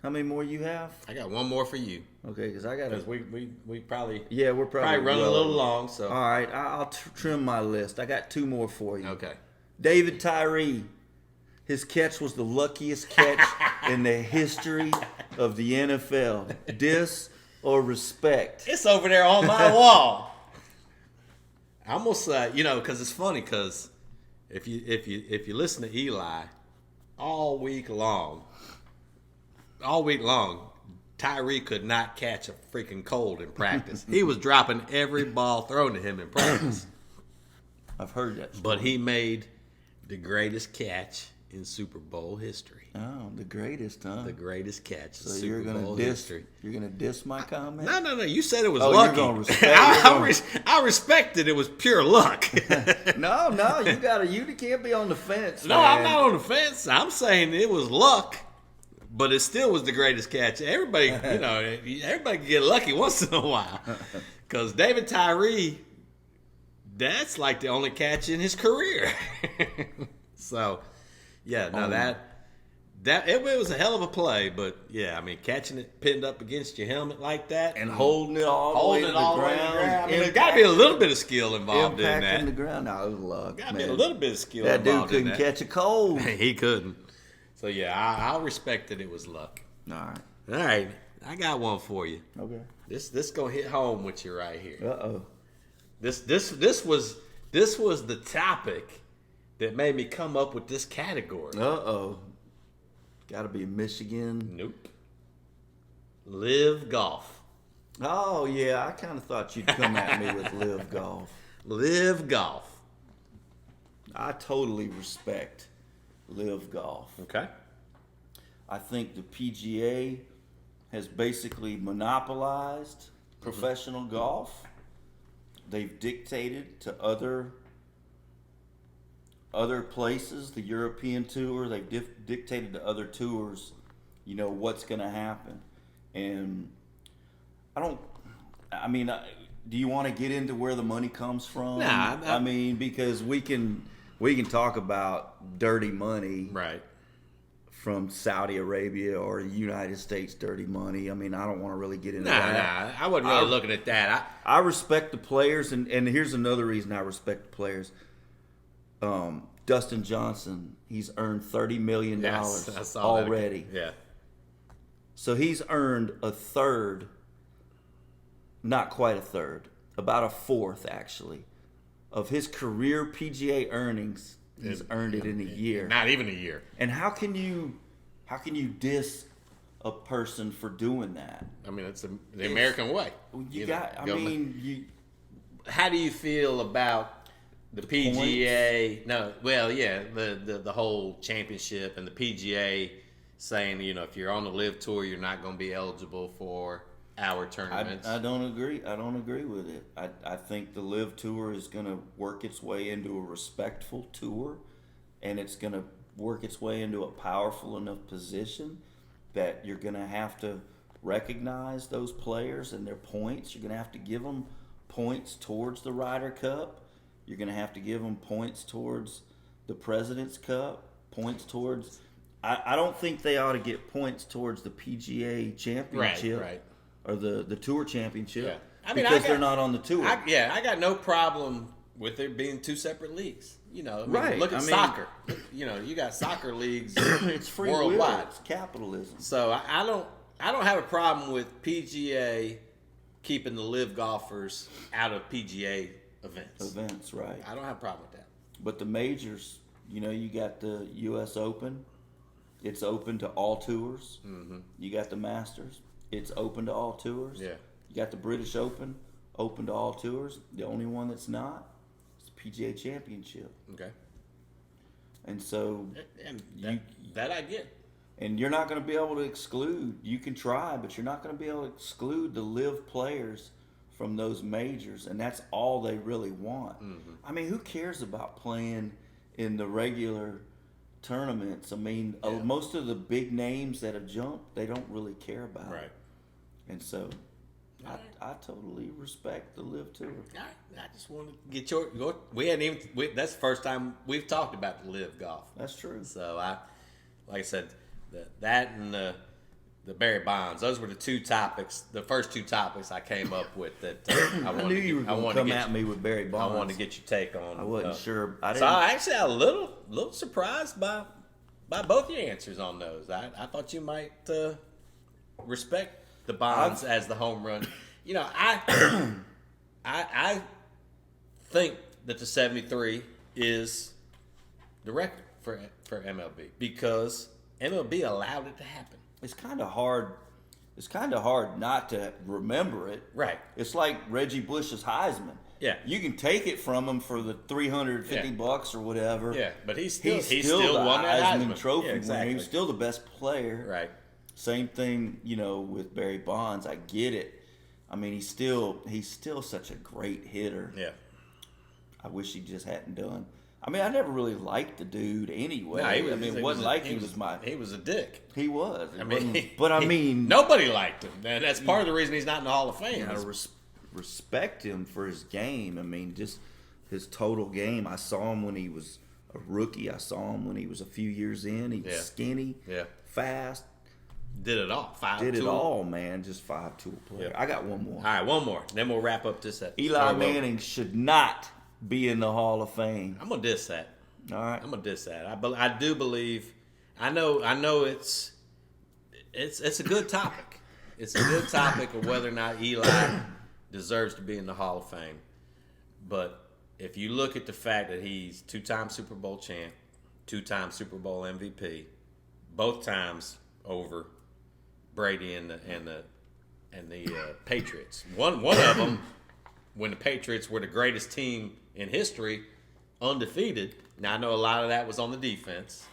How many more you have? I got one more for you. Okay, because I got Because to. we probably Yeah, we're probably running a little long. So All right, I'll trim my list. I got 2 more for you. okay. David Tyree. His catch was the luckiest catch in the history of the NFL. Dis or respect? It's over there on my wall. I almost because it's funny because if you listen to Eli all week long, Tyree could not catch a freaking cold in practice. He was dropping every ball thrown to him in practice. I've heard that story. But he made the greatest catch in Super Bowl history. Oh, the greatest, huh? The greatest catch So in you're Super gonna Bowl diss? history. You're gonna diss my comment? No. You said it was Oh, lucky. you're gonna respect. I respected it was pure luck. No, you can't be on the fence. No, man. I'm not on the fence. I'm saying it was luck, but it still was the greatest catch. Everybody can get lucky once in a while. Because David Tyree, that's like the only catch in his career. So, yeah, it was a hell of a play. But yeah, I mean, catching it pinned up against your helmet like that And holding it all the way to the ground. I mean, there's got to be a little bit of skill involved in Impacting the that. ground. No, it was luck. Got to be man. a little bit of skill That dude involved in couldn't that. catch a cold. He couldn't. So yeah, I respect that it was luck. All right. All right, I got one for you. Okay. This gonna hit home with you right here. Uh-oh. This was the topic that made me come up with this category. Uh-oh. Got to be Michigan. Nope. Live golf. Oh, yeah. I kind of thought you'd come at me with live golf. Live golf. I totally respect live golf. Okay. I think the PGA has basically monopolized professional golf. They've dictated to other places, the European Tour. They've dictated to other tours, what's going to happen. And do you want to get into where the money comes from? Nah, I mean, because we can talk about dirty money. Right. From Saudi Arabia or the United States dirty money. I mean, I don't want to really get into Nah, that. I wasn't really looking at that. I respect the players, and here's another reason I respect the players. Dustin Johnson, he's earned $30 million already. Yeah. So he's earned a third, not quite a third, about a fourth actually, of his career PGA earnings. He's earned it in a year. Not even a year. And how can you diss a person for doing that? I mean, it's the American way. How do you feel about the PGA? Points? No, well, yeah, the whole championship and the PGA saying, if you're on the Live Tour, you're not going to be eligible for our tournaments. I don't agree. I don't agree with it. I think the Live Tour is going to work its way into a respectful tour, and it's going to work its way into a powerful enough position that you're going to have to recognize those players and their points. You're going to have to give them points towards the Ryder Cup. You're going to have to give them points towards the President's Cup, points towards... I don't think they ought to get points towards the PGA Championship. Right. Or the Tour Championship. Yeah. I mean, because they're not on the Tour. I got no problem with there being two separate leagues. Right. Look at soccer. You got soccer leagues it's free worldwide. Will. It's capitalism. So I don't have a problem with PGA keeping the live golfers out of PGA events. Right. I don't have a problem with that. But the majors, you got the U.S. Open. It's open to all tours. Mm-hmm. You got the Masters. It's open to all tours. Yeah. You got the British Open, open to all tours. The only one that's not is the PGA Championship. Okay. And so that I get. And you're not going to be able to exclude. You can try, but you're not going to be able to exclude the live players from those majors, and that's all they really want. Mm-hmm. I mean, who cares about playing in the regular tournaments? I mean, most of the big names that have jumped, they don't really care about. Right. And so, I totally respect the Live Tour. I just want to get your we hadn't even. That's the first time we've talked about the Live golf. That's true. So like I said, That and the Barry Bonds. Those were the first two topics I came up with that I I knew you were going to come at me with Barry Bonds. I wanted to get your take on. I wasn't sure. So I actually a little surprised by both your answers on those. I thought you might respect the Bonds as the home run. You know, I think that the 73 is the record for MLB because MLB allowed it to happen. It's kind of hard. It's kind of hard not to remember it. Right. It's like Reggie Bush's Heisman. Yeah. You can take it from him for the $350 or whatever. Yeah, but he still still won the that Heisman Trophy winner. Exactly. He was still the best player. Right. Same thing, with Barry Bonds. I get it. I mean, he's still such a great hitter. Yeah. I wish he just hadn't done. I mean, I never really liked the dude anyway. No, It wasn't like he was He was a dick. He was. But I mean, nobody liked him. And that's part of the reason he's not in the Hall of Fame. You gotta respect him for his game. I mean, just his total game. I saw him when he was a rookie. I saw him when he was a few years in. He was skinny, fast. Did it all. Did it all, man. Just 5'2" player. Yeah. I got one more. All right, one more. Then we'll wrap up this episode. Eli Manning should not be in the Hall of Fame. I'm gonna diss that. All right. I'm gonna diss that. I do believe. I know it's a good topic. It's a good topic of whether or not Eli deserves to be in the Hall of Fame. But if you look at the fact that he's 2-time Super Bowl champ, 2-time Super Bowl MVP, both times over Brady and the Patriots. One of them, when the Patriots were the greatest team in history, undefeated. Now I know a lot of that was on the defense.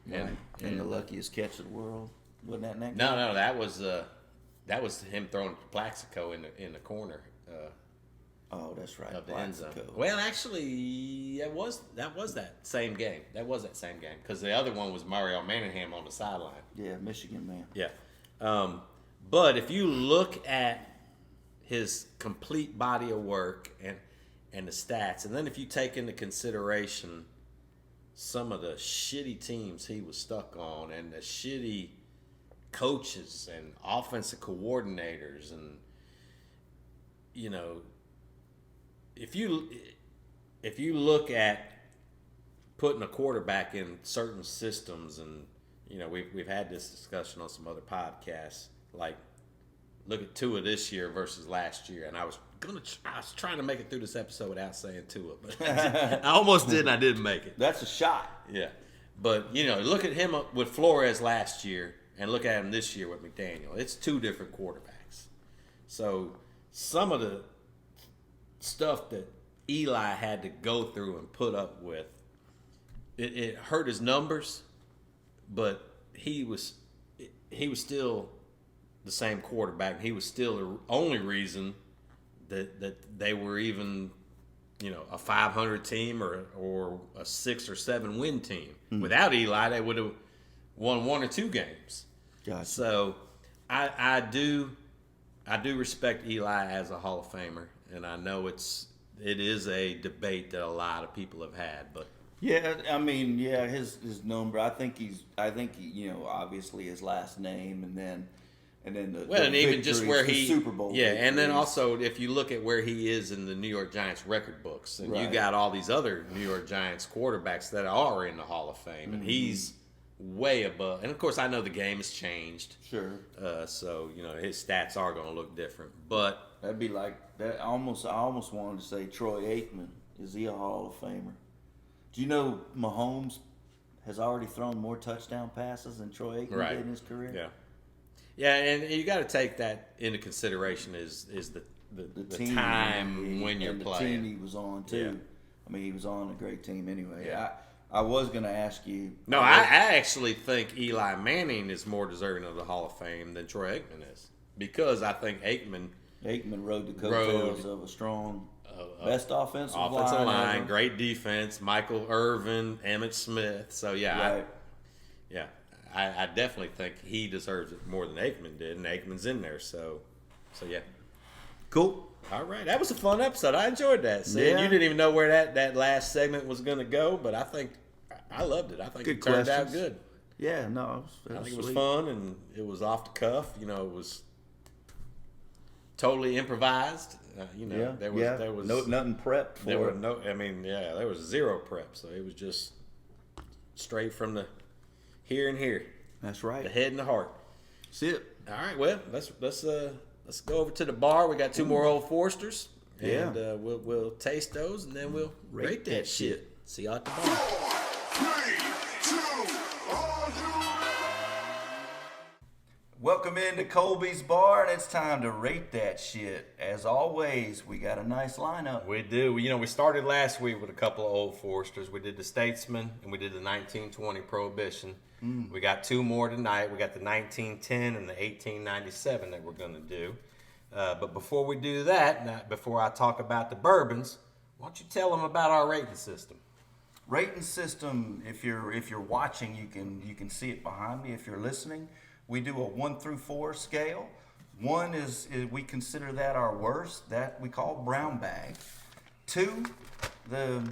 And the luckiest catch of the world. Wasn't that next? No, that was him throwing Plaxico in the corner. Oh, that's right. Of the end zone. Well, actually, that was that same game. That was that same game because the other one was Mario Manningham on the sideline. Yeah, Michigan man. Yeah, but if you look at his complete body of work and the stats, and then if you take into consideration some of the shitty teams he was stuck on and the shitty coaches and offensive coordinators, and if you look at putting a quarterback in certain systems, and we've had this discussion on some other podcasts, like look at Tua this year versus last year, and I was trying to make it through this episode without saying Tua, but I almost did and I didn't make it. That's a shot. Yeah, but look at him with Flores last year and look at him this year with McDaniel. It's two different quarterbacks. So some of the stuff that Eli had to go through and put up with, it hurt his numbers, but he was still the same quarterback. He was still the only reason that they were even a 500 team or a 6 or 7 win team. Without Eli, they would have won 1 or 2 games. Gotcha. So I do respect Eli as a Hall of Famer, and I know it is a debate that a lot of people have had, but yeah, I mean, his number. I think he, obviously his last name, and then and even just where he Super Bowl. Yeah, and then also if you look at where he is in the New York Giants record books, and you got all these other New York Giants quarterbacks that are in the Hall of Fame, and he's way above. And of course, I know the game has changed. Sure. So his stats are going to look different, but that'd be like that. I almost wanted to say Troy Aikman. Is he a Hall of Famer? Do you know Mahomes has already thrown more touchdown passes than Troy Aikman did in his career? Yeah. Yeah, and you got to take that into consideration is the team time when you're and playing. The team he was on too. Yeah. I mean, he was on a great team anyway. Yeah. I was going to ask you. No, I actually think Eli Manning is more deserving of the Hall of Fame than Troy Aikman is, because I think Aikman rode the coattails of a strong, best offensive line, great defense, Michael Irvin, Emmitt Smith. So right. I definitely think he deserves it more than Aikman did, and Aikman's in there. So yeah. Cool. All right, that was a fun episode. I enjoyed that. See, you didn't even know where that last segment was going to go, but I think I loved it. I think it turned out good. Yeah, no, I think it was sweet. fun and it was off the cuff. It was totally improvised. Yeah, there was nothing prepped for there were it. there was zero prep, so it was just straight from the here and here, That's right. the head and the heart. That's it. All right, well, let's go over to the bar. We got 2 more Old Foresters, Yeah. and we'll taste those, and then we'll rate that shit. See y'all at the bar. 3, 2, are you Welcome into Kolby's Bar, and it's time to rate that shit. As always, we got a nice lineup. We do. We started last week with a couple of Old Foresters. We did the Statesman, and we did the 1920 Prohibition. We got 2 more tonight. We got the 1910 and the 1897 that we're going to do. But before we do that, before I talk about the bourbons, why don't you tell them about our rating system? Rating system. If you're watching, you can see it behind me. If you're listening, we do a 1 through 4 scale. 1 is we consider that our worst. That we call brown bag. 2, the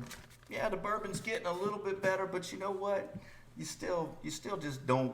bourbon's getting a little bit better, but you know what? You still just don't.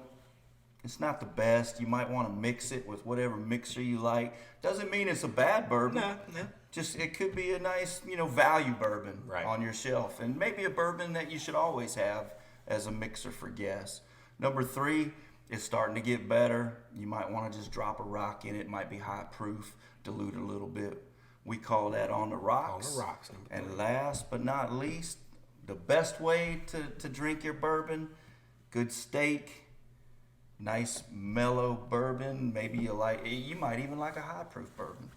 It's not the best. You might want to mix it with whatever mixer you like. Doesn't mean it's a bad bourbon. No. Just it could be a nice, value bourbon Right. on your shelf, and maybe a bourbon that you should always have as a mixer for guests. Number 3 is starting to get better. You might want to just drop a rock in it. It might be high proof, dilute a little bit. We call that on the rocks. On the rocks, number 3. And last but not least, the best way to drink your bourbon, good steak. Nice mellow bourbon. Maybe you might even like a high proof bourbon.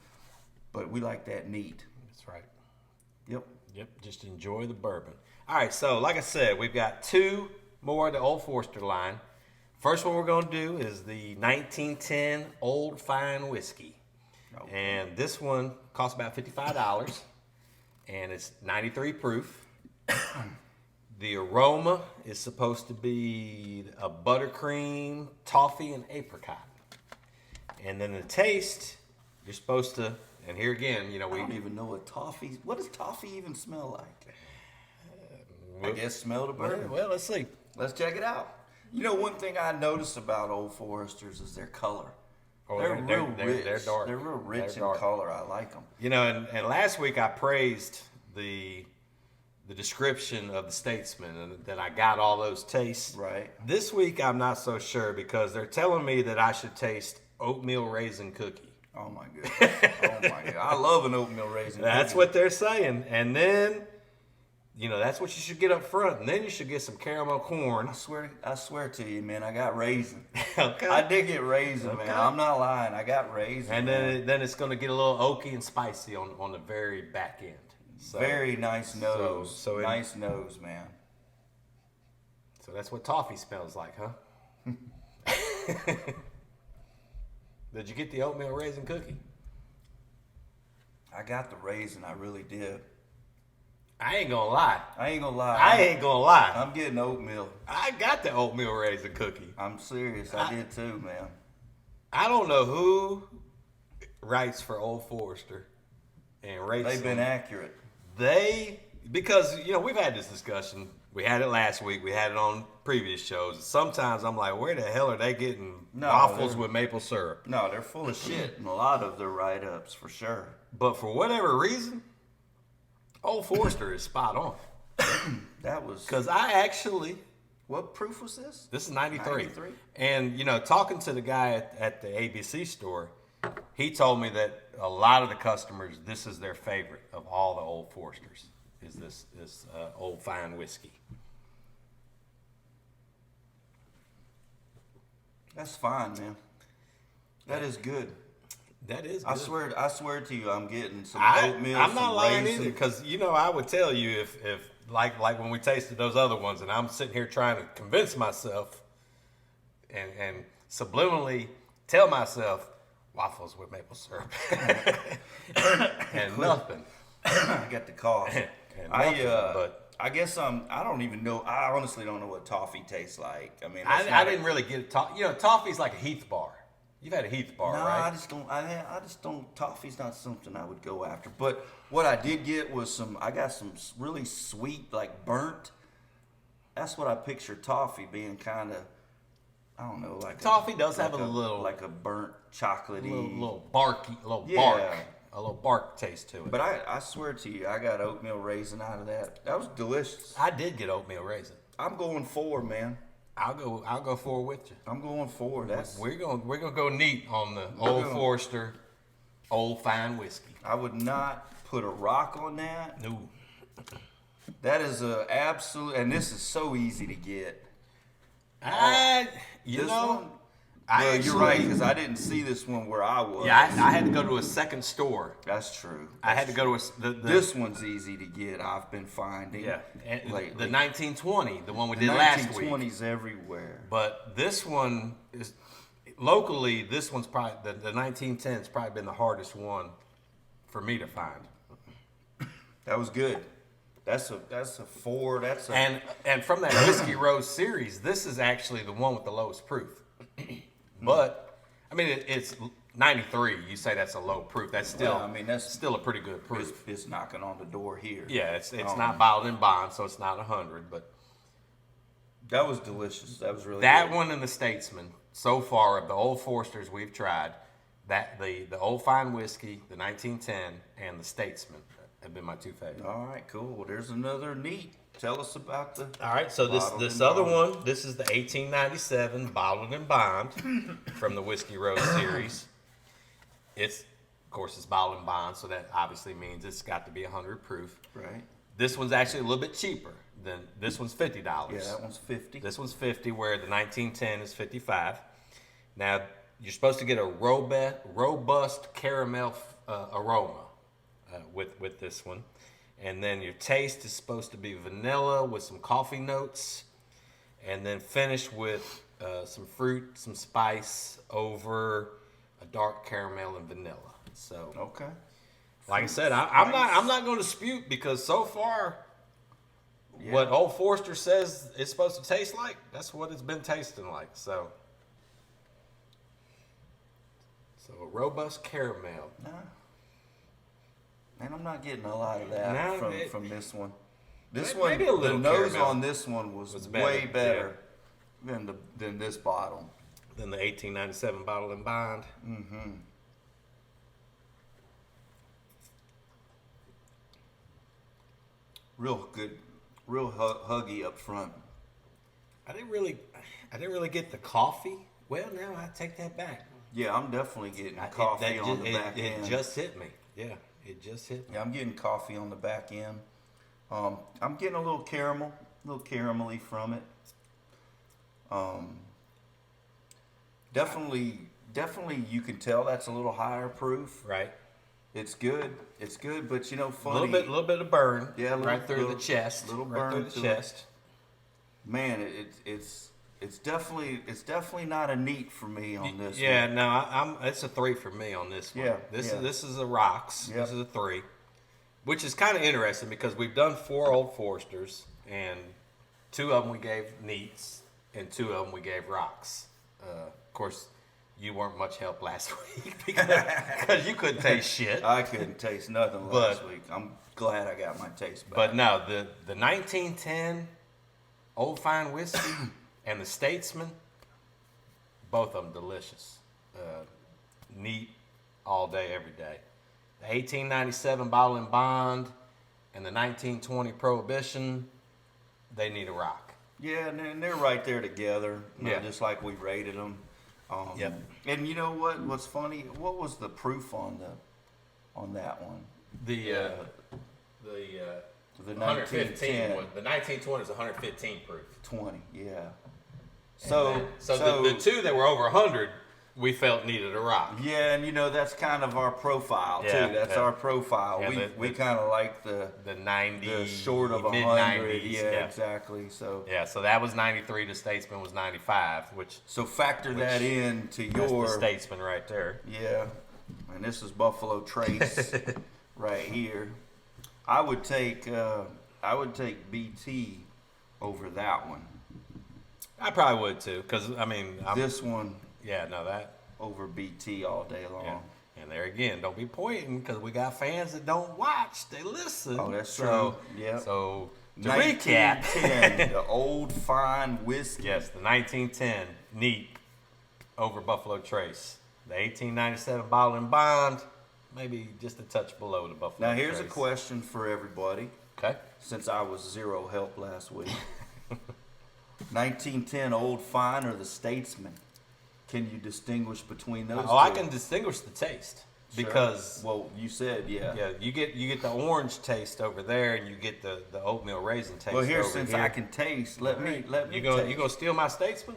But we like that neat. That's right. Yep. Yep, just enjoy the bourbon. All right, so like I said, we've got 2 more of the Old Forester line. First one we're going to do is the 1910 Old Fine Whiskey. Okay. And this one costs about $55, and it's 93 proof. The aroma is supposed to be a buttercream, toffee, and apricot. And then the taste, you're supposed to, and here again, I don't even know what does toffee even smell like? I guess smell the bourbon. Well, let's see. Let's check it out. One thing I notice about Old Foresters is their color. Oh, they're real rich. They're dark. They're real rich They're in dark. color. I like them. And last week I praised the description of the Statesman and that I got all those tastes. Right. This week I'm not so sure because they're telling me that I should taste oatmeal raisin cookie. Oh my goodness. Oh my god. I love an oatmeal raisin. That's cookie. what they're saying. And then, that's what you should get up front. And then you should get some caramel corn. I swear to you, man, I got raisin. Okay. I did get raisin, Okay. man. I'm not lying. I got raisin. And man. then it's going to get a little oaky and spicy on the very back end. So, Very nice nose. so it- nice nose, man. So that's what toffee smells like, huh? Did you get the oatmeal raisin cookie? I got the raisin. I really did. I ain't gonna lie. I ain't gonna lie. I'm getting oatmeal. I got the oatmeal raisin cookie. I'm serious. I did too, man. I don't know who writes for Old Forester and rates They've been them. accurate. Because we've had this discussion. We had it last week. We had it on previous shows. Sometimes I'm like, where the hell are they getting waffles with maple syrup? No, they're full of shit in a lot of their write-ups, for sure. But for whatever reason, Old Forester is spot on. That was... Because I actually... What proof was this? This is 93. 93? And, talking to the guy at the ABC store, he told me that a lot of the customers, this is their favorite of all the Old Foresters, is this Old Fine Whiskey. That's fine, man. That is good. That is good. I swear to you, I'm getting some oatmeal. I'm not some lying raisin. either, because I would tell you if like when we tasted those other ones, and I'm sitting here trying to convince myself and subliminally tell myself waffles with maple syrup and nothing. I got the cough. And nothing, but I guess I don't even know. I honestly don't know what toffee tastes like. I mean, I didn't really get it. Toffee's like a Heath bar. You've had a Heath bar, no, right? I just don't. Toffee's not something I would go after. But what I did get was I got some really sweet, like burnt. That's what I picture toffee being, kind of I don't know, like Toffee does have a little, like a burnt chocolatey, little barky, bark, a little bark taste to it. But I swear to you, I got oatmeal raisin out of that. That was delicious. I did get oatmeal raisin. I'm going 4, man. I'll go 4 with you. I'm going 4. We're gonna go neat on the Old Forester Old Fine Whiskey. I would not put a rock on that. No. That is a absolute, and this is so easy to get. You This know, one? Well, you're right, because I didn't see this one where I was. Yeah, I had to go to a second store. That's true. I had to go to This one's easy to get. I've been finding. Yeah, and lately. the 1920, the one we The did last week. 1920s everywhere. But this one is locally. This one's probably the 1910's probably been the hardest one for me to find. That was good. That's a 4. That's a And from that Whiskey Rose series, this is actually the one with the lowest proof. But I mean, it's 93. You say that's a low proof. That's still, Well, I mean, that's still a pretty good proof. it's knocking on the door here. Yeah, it's not bottled in bond, so it's not 100. But That was delicious. That was really that good. one and the Statesman, so far of the Old Foresters we've tried, that the Old Fine Whiskey, the 1910, and the Statesman have been my 2 favorites. All right, cool. Well, there's another neat. Tell us about the. All right, so Bottled this and other bond. one, this is the 1897 Bottled and Bond from the Whiskey Rose series. It's, of course, it's bottled and bond, so that obviously means it's got to be 100 proof. Right. This one's actually a little bit cheaper than this one's $50. Yeah, that one's 50. This one's 50, where the 1910 is 55. Now you're supposed to get a robust caramel aroma with this one. And then your taste is supposed to be vanilla with some coffee notes, and then finish with some fruit, some spice over a dark caramel and vanilla. So, Okay. like I said, I'm not going to dispute, because so far, what Old Forester says it's supposed to taste like, that's what it's been tasting like. So a robust caramel. Nah. Man, I'm not getting a lot of that No, from this one. This Maybe one, a the little nose caramel on this one was better, way better than this bottle. Then the 1897 Bottle and Bond. Mm-hmm. Real good, real huggy up front. I didn't really get the coffee. Well, now I take that back. Yeah, I'm definitely getting coffee on the back end. It just hit me. Yeah, it just hit me. Yeah, I'm getting coffee on the back end. I'm getting a little caramel, a little caramelly from it. Definitely, you can tell that's a little higher proof. Right. It's good, but A funny. little bit of burn. Yeah, right through the chest. little right burn through to the it. chest. Man, it's definitely not a neat for me on this. Yeah, one. no, it's a 3 for me on this one. Yeah, This is a rocks. Yep. This is a 3, which is kind of interesting, because we've done 4 Old Foresters, and 2 of them we gave neats, and 2 of them we gave rocks. Of course, you weren't much help last week because you couldn't taste shit. I couldn't taste nothing last week. I'm glad I got my taste back. But no, the 1910 Old Fine Whiskey and the Statesman, both of them delicious. Neat all day, every day. The 1897 Bottle and Bond and the 1920 Prohibition, they need a rock. Yeah, and they're right there together. Yeah. Just like we rated them. Yep. And you know what? What's funny? What was the proof on that one? The 1910. one. The 1920 is 115 proof. 20. Yeah. So the 2 that were over 100, we felt needed a rock. Yeah, and that's kind of our profile Yeah, too. That's yeah. our profile. Yeah, we kind of like the 90, short of mid 100. 90s. Yeah, exactly. So So that was 93. The Statesman was 95, which factor that in to that's your the Statesman right there. Yeah, and this is Buffalo Trace right here. I would take BT over that one. I probably would too, because This one that. over BT all day long. Yeah. And there again, don't be pointing, because we got fans that don't watch; they listen. Oh, that's so, true. Yeah. So To recap, 1910, the old fine whiskey. yes, the 1910 neat over Buffalo Trace. The 1897 Ballin Bond, maybe just a touch below the Buffalo Now, Trace. here's a question for everybody, Okay. since I was zero help last week. 1910 Old Fine or the Statesman? Can you distinguish between those two? I can distinguish the taste Sure. because Well, you said, yeah. you get the orange taste over there, and you get the oatmeal raisin taste. Well, here, over since here. I can taste, let me you taste. gonna steal my Statesman?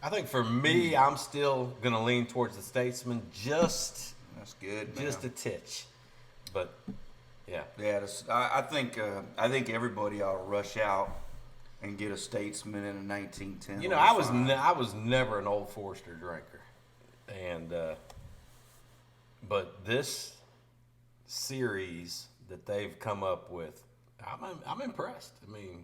I think for me, I'm still gonna lean towards the Statesman, just That's good. a titch, but yeah. Yeah, I think everybody ought to rush out and get a Statesman in a 1910. You know, Old I was Fine. I was never an Old Forester drinker, and but this series that they've come up with, I'm impressed. I mean,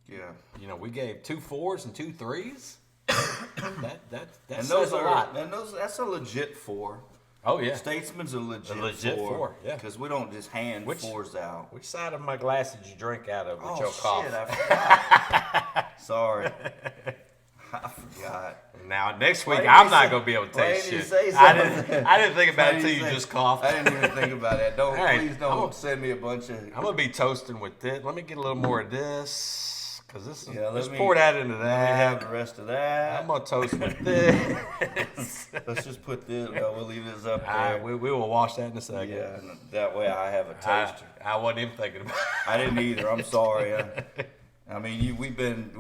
Yeah. you know, we gave 2 4s and 2 3s. that And says those a are lot. that's a legit 4. Oh yeah. Statesman's a legit, A legit 4, yeah. Because we don't just hand Which- 4s out. Which side of my glass did you drink out of with Oh your cough? shit! I forgot. Sorry, I forgot. Now next week Why I'm didn't not you gonna be able to say- why taste didn't you shit. say I something? didn't think about it Why until didn't you say- just coughed. I didn't even think about that. Don't Hey, please don't I'm a- send me a bunch of. I'm gonna be toasting with this. Let me get a little more of this, cause this. Yeah, let's let me- pour that into Let me have that. the rest of that. I'm gonna toast with this. Let's just put this. No, we'll leave this up All there. right, we will wash that in a second. Yeah, and that way I have a toaster. I wasn't even thinking about it. I didn't either. I'm sorry. I mean, we've been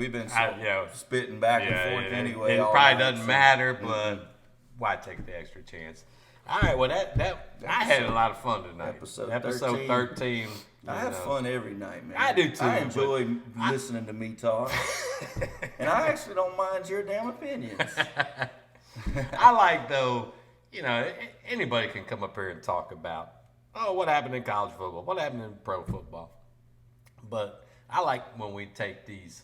spitting back and forth anyway. It all probably night, doesn't so- matter, but why take the extra chance? All right, well I had a lot of fun tonight. Episode 13. I have you know. fun every night, man. I do too, I enjoy listening to me talk, and I actually don't mind your damn opinions. I like though, you know, anybody can come up here and talk about, oh, what happened in college football, what happened in pro football. But I like when we take these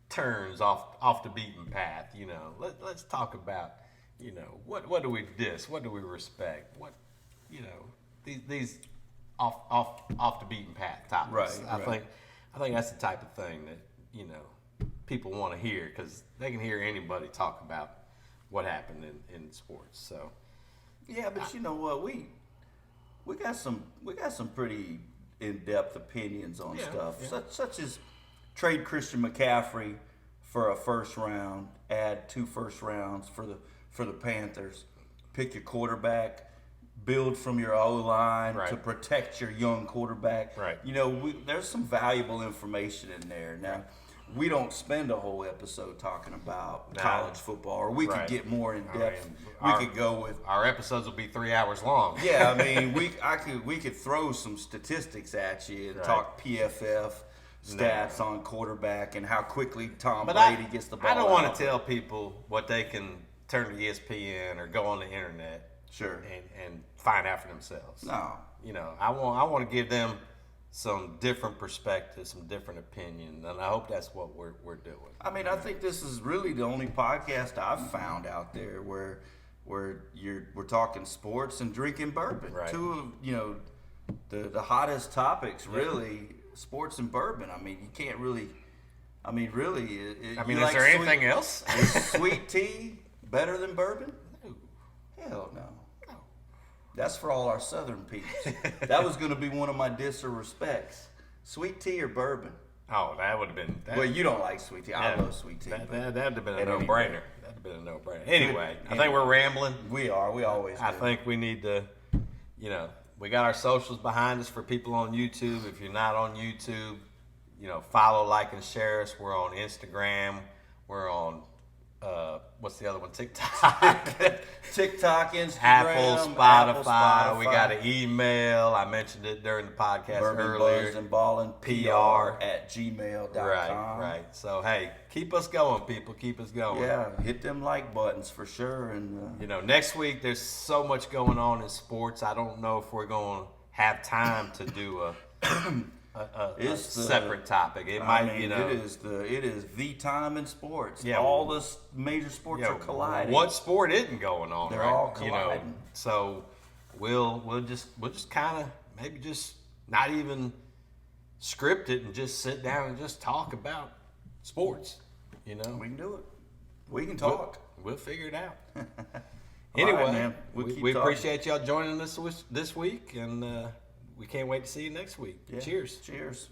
turns off the beaten path. You know, let's talk about, you know, what do we diss, what do we respect, what, you know, these off the beaten path topics. Right. I think that's the type of thing that, you know, people want to hear, because they can hear anybody talk about what happened in sports. So Yeah, but you know what? We got some pretty in-depth opinions on stuff, such as trade Christian McCaffrey for a first round, add 2 first rounds for the Panthers, pick your quarterback, build from your O-line Right. to protect your young quarterback. Right. You know, there's some valuable information in there. Now, we don't spend a whole episode talking about No. college football, or we Right. could get more in I depth. mean, We our- could go with our episodes will be 3 hours long. yeah, I mean, we could throw some statistics at you and Right. talk PFF stats on quarterback and how quickly Tom But Brady gets the ball. I don't want out. to tell people what they can turn to ESPN or go on the internet Sure. and find out for themselves. No. You know, I want to give them some different perspectives, some different opinions, and I hope that's what we're doing. I mean, I think this is really the only podcast I've found out there where we're talking sports and drinking bourbon. Right. Two of, you know, the hottest topics, really, sports and bourbon. I mean, you can't really. I mean, really. I mean, is there anything else? Is sweet tea better than bourbon? No. Hell no. That's for all our Southern peeps. That was going to be one of my disrespects. Sweet tea or bourbon? Oh, that would have been. Well, you don't like sweet tea. I yeah, love sweet tea. That'd but have been a at any no-brainer. rate. That'd have been a no-brainer. Anyway, I think we're rambling. We are. We always do. I think we need to, you know, we got our socials behind us for people on YouTube. If you're not on YouTube, you know, follow, like, and share us. We're on Instagram. We're on, what's the other one? TikTok. TikTok, Instagram, Apple, Spotify. We got an email. I mentioned it during the podcast Bourbon earlier. Buzzed and Ballin, PR PR@gmail.com. Right. So, hey, keep us going, people. Keep us going. Yeah, hit them like buttons for sure. And You know, next week there's so much going on in sports. I don't know if we're going to have time to do a It's the- separate topic. It I might, mean, you know, it is the time in sports. Yeah, all the major sports yeah, are colliding. what sport isn't going on? They're right? all You know, colliding. so we'll just kind of maybe just not even script it and just sit down and just talk about sports. You know, We can do it. We can talk. We'll figure it out. All Anyway, right, man. We'll keep we talking. appreciate y'all joining us this week, and we can't wait to see you next week. Yeah. Cheers. Cheers.